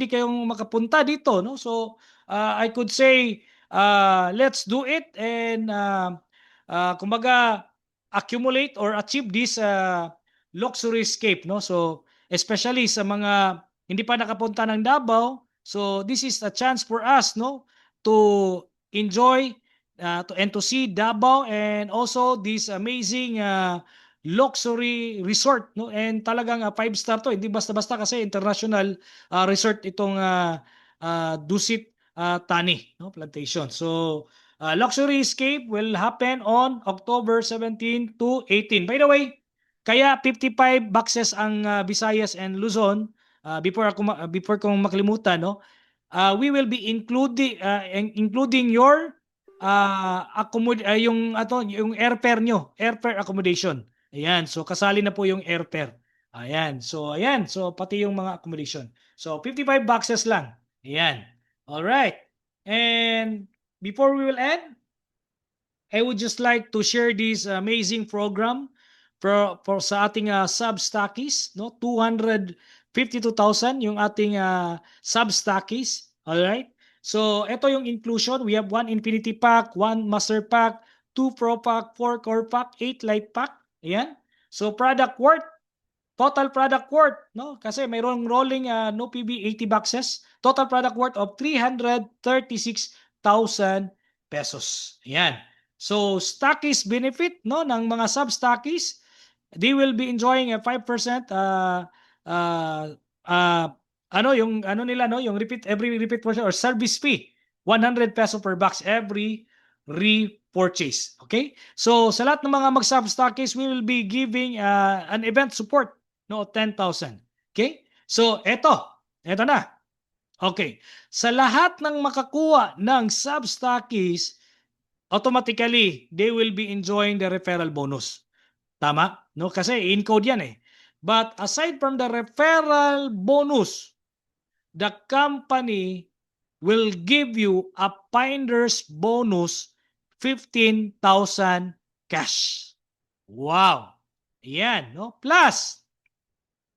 kayong makapunta dito, no? So I could say let's do it and kumbaga accumulate or achieve this Luxuryscape, no? So especially sa mga hindi pa nakapunta ng Davao, so this is a chance for us, no, to enjoy and to see Davao and also this amazing luxury resort, no? And talagang 5-star to, hindi basta-basta kasi international resort itong Dusit Tani, no, Plantation. So Luxuryscape will happen on October 17 to 18. By the way, kaya 55 boxes ang Visayas and Luzon. Before kong makalimutan, no, we will be including your yung airfare nyo, airfare accommodation. Ayan, so kasali na po yung airfare. Ayan, so pati yung mga accommodation. So 55 boxes lang. Ayan. All right. And before we will end, I would just like to share this amazing program for sa ating substockies, no? 252,000 yung ating substockies. All right? So, ito yung inclusion. We have 1 Infinity Pack, 1 Master Pack, 2 Pro Pack, 4 Core Pack, 8 Light Pack. Ayan. So, total product worth, no? Kasi mayroong rolling no PB 80 boxes. Total product worth of 336,000 pesos. Ayan. So, stockies benefit, no, ng mga sub-stockies, they will be enjoying a 5% yung every repeat portion or service fee, 100 peso per box every repurchase. Okay? So, sa lahat ng mga mag-sub-stockies, we will be giving an event support, no, 10,000. Okay? So, eto na. Okay. Sa lahat ng makakuha ng sub-stockies, automatically, they will be enjoying the referral bonus. Tama? No? Kasi in-code yan eh. But aside from the referral bonus, the company will give you a finder's bonus 15,000 cash. Wow. Ayan, no? Plus,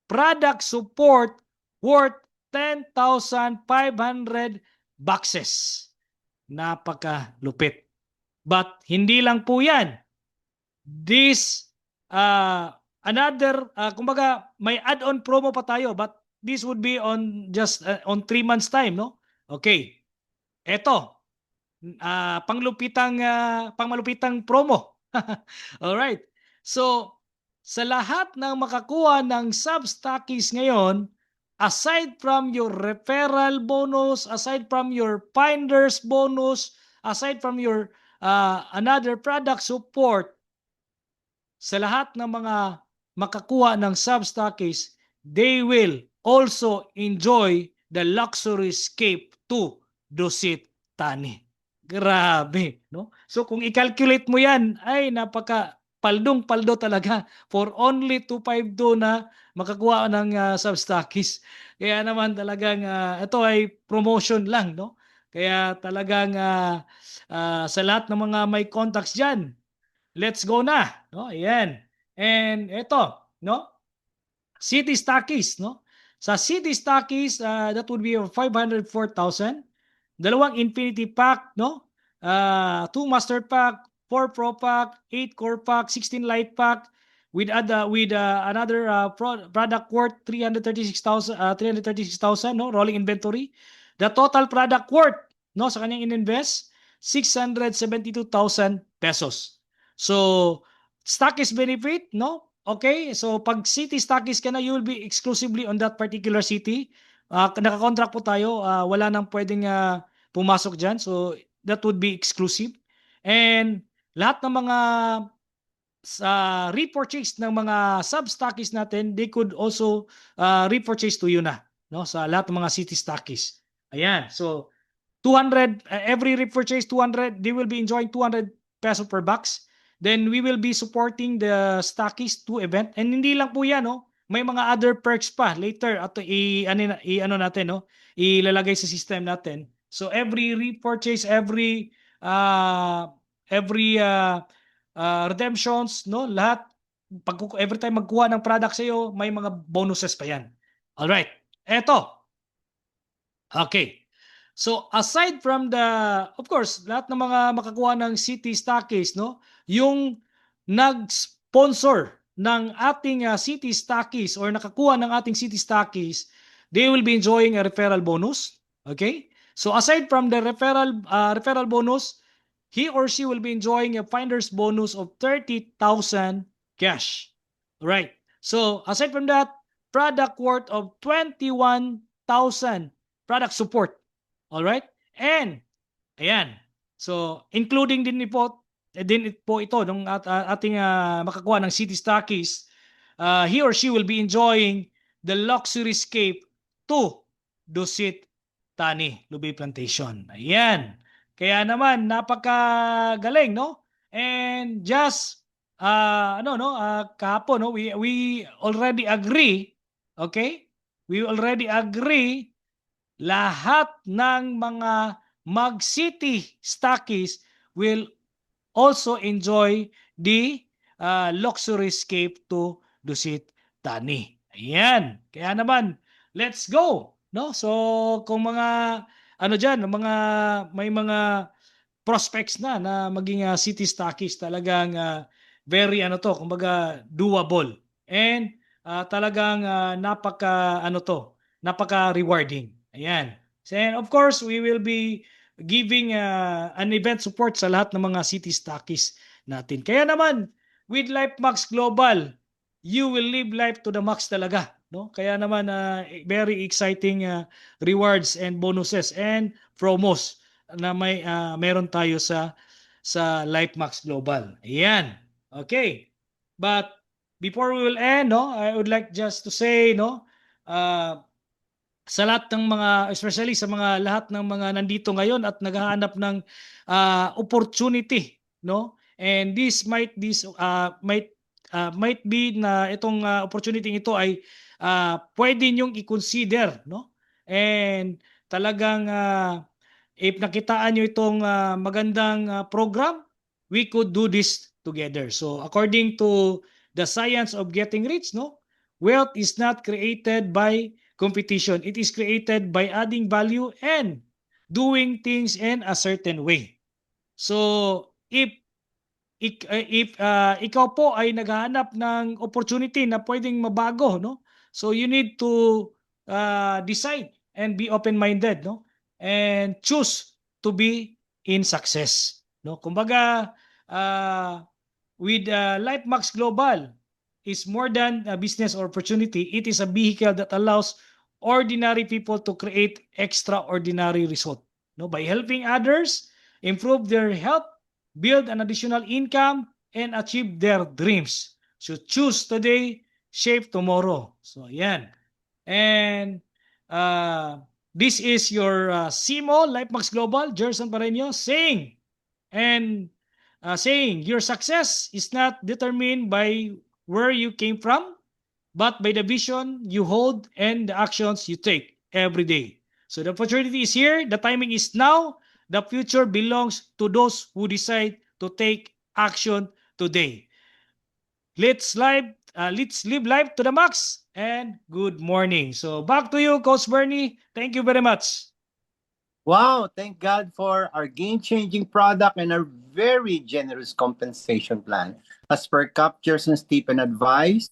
product support worth 10,500 boxes. Napakalupit. But hindi lang po yan. This, kumbaga, may add-on promo pa tayo, but this would be on just on 3 months time, no? Okay. Eto, pangmalupitang promo. All right. So, sa lahat ng makakuha ng Substockies ngayon, aside from your referral bonus, aside from your finders bonus, aside from your another product support, sa lahat ng mga makakuha ng Substockies, they will also enjoy the luxury escape to Dusit Tani. Grabe, no? So kung i-calculate mo 'yan, ay napaka paldong-paldo talaga for only 252 na makakuha ng Substockies. Kaya naman talagang ito ay promotion lang, no? Kaya talagang sa lahat ng mga may contacts diyan, let's go na, no? Ayan. And ito, no? City Stockies, no? Sa City Stockies, that would be 504,000. Dalawang Infinity Pack, no? 2 Master Pack, 4 Pro Pack, 8 Core Pack, 16 Light Pack with another product worth 336,000, no? Rolling inventory. The total product worth, no, sa kanyang ininvest 672,000 pesos. So, Stockies benefit, no? Okay, so pag city stockies ka na, you will be exclusively on that particular city. Nakakontract po tayo, wala nang pwedeng pumasok dyan. So that would be exclusive. And lahat ng mga repurchase ng mga sub-stockies natin, they could also repurchase to you na, no? Sa lahat ng mga city stockies. Ayan, so 200, every repurchase 200, they will be enjoying 200 peso per box. Then we will be supporting the Stockies 2 event. And hindi lang po yan, no? May mga other perks pa later at ano natin, no? Ilalagay sa system natin. So every repurchase, every redemptions, no? Lahat every time magkuha ng product sa iyo, may mga bonuses pa yan. All right. Eto. Okay. So aside from of course, lahat ng mga makakuha ng City Stockies, no? Yung nag-sponsor ng ating City Stockies or nakakuha ng ating City Stockies, they will be enjoying a referral bonus. Okay? So aside from the referral bonus, he or she will be enjoying a finder's bonus of 30,000 cash. Right. So aside from that, product worth of 21,000 product support. All right? And ayan. So including din po ito ng ating makakuha ng City Stockies, he or she will be enjoying the luxury escape to Dusit Tani Lubay Plantation. Ayan. Kaya naman napakagaling, no? And just kahapon, no, we already agree, okay? We already agree lahat ng mga mag-City Stockies will also enjoy the luxury escape to Dusit Tani. Ayan. Kaya naman, let's go. No? So, kung mga may mga prospects na maging City Stockies, talagang very kumbaga doable. And talagang napaka rewarding. Ayan. And of course, we will be giving an event support sa lahat ng mga City Stockies natin. Kaya naman, with LifeMax Global, you will live life to the max talaga. No? Kaya naman, very exciting rewards and bonuses and promos na meron tayo sa LifeMax Global. Ayan. Okay. But before we will end, no, I would like just to say, no, sa lahat ng mga, especially sa mga lahat ng mga nandito ngayon at naghahanap ng opportunity, no? And this might be na itong opportunity ito ay pwede niyong i-consider, no? And talagang if nakitaan niyo itong magandang program, we could do this together. So according to the science of getting rich, no, wealth is not created by competition. It is created by adding value and doing things in a certain way. So if ikaw po ay naghahanap ng opportunity na pwedeng mabago, no? So you need to decide and be open-minded, no? And choose to be in success, no? Kumbaga, with LifeMax Global is more than a business opportunity. It is a vehicle that allows ordinary people to create extraordinary result, no? By helping others improve their health, build an additional income, and achieve their dreams. So choose today, shape tomorrow. So yan. And this is your CMO, LifeMax Global, Gerson Pareño, saying your success is not determined by where you came from, but by the vision you hold and the actions you take every day. So the opportunity is here, the timing is now, the future belongs to those who decide to take action today. Let's live life to the max, and good morning. So back to you, Coach Bernie. Thank you very much. Wow, thank God for our game-changing product and our very generous compensation plan. As per Captures and Stephen advice,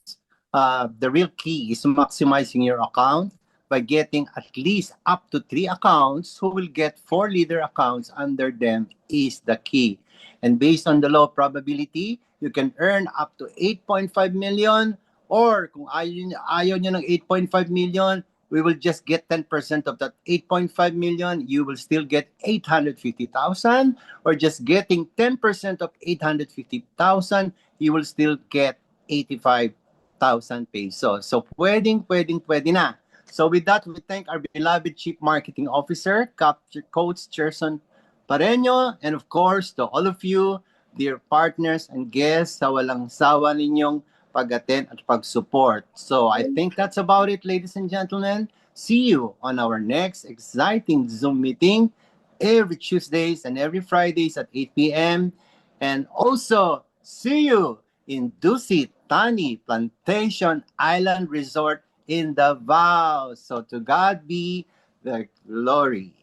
the real key is maximizing your account by getting at least up to 3 accounts who will get 4 leader accounts under them is the key. And based on the law of probability, you can earn up to 8.5 million, or kung ayaw nyo ng 8.5 million, we will just get 10% of that 8.5 million. You will still get 850,000, or just getting 10% of 850,000, you will still get 85,000 pesos. So pwede na. So with that, we thank our beloved Chief Marketing Officer, Coach Gerson Pareño, and of course, to all of you, dear partners and guests, sa walang sawa ninyong pag-attend at pag-support. So I think that's about it, ladies and gentlemen. See you on our next exciting Zoom meeting every Tuesdays and every Fridays at 8 p.m. And also, see you in Dusit Tani Plantation Island Resort in Davao. So to God be the glory.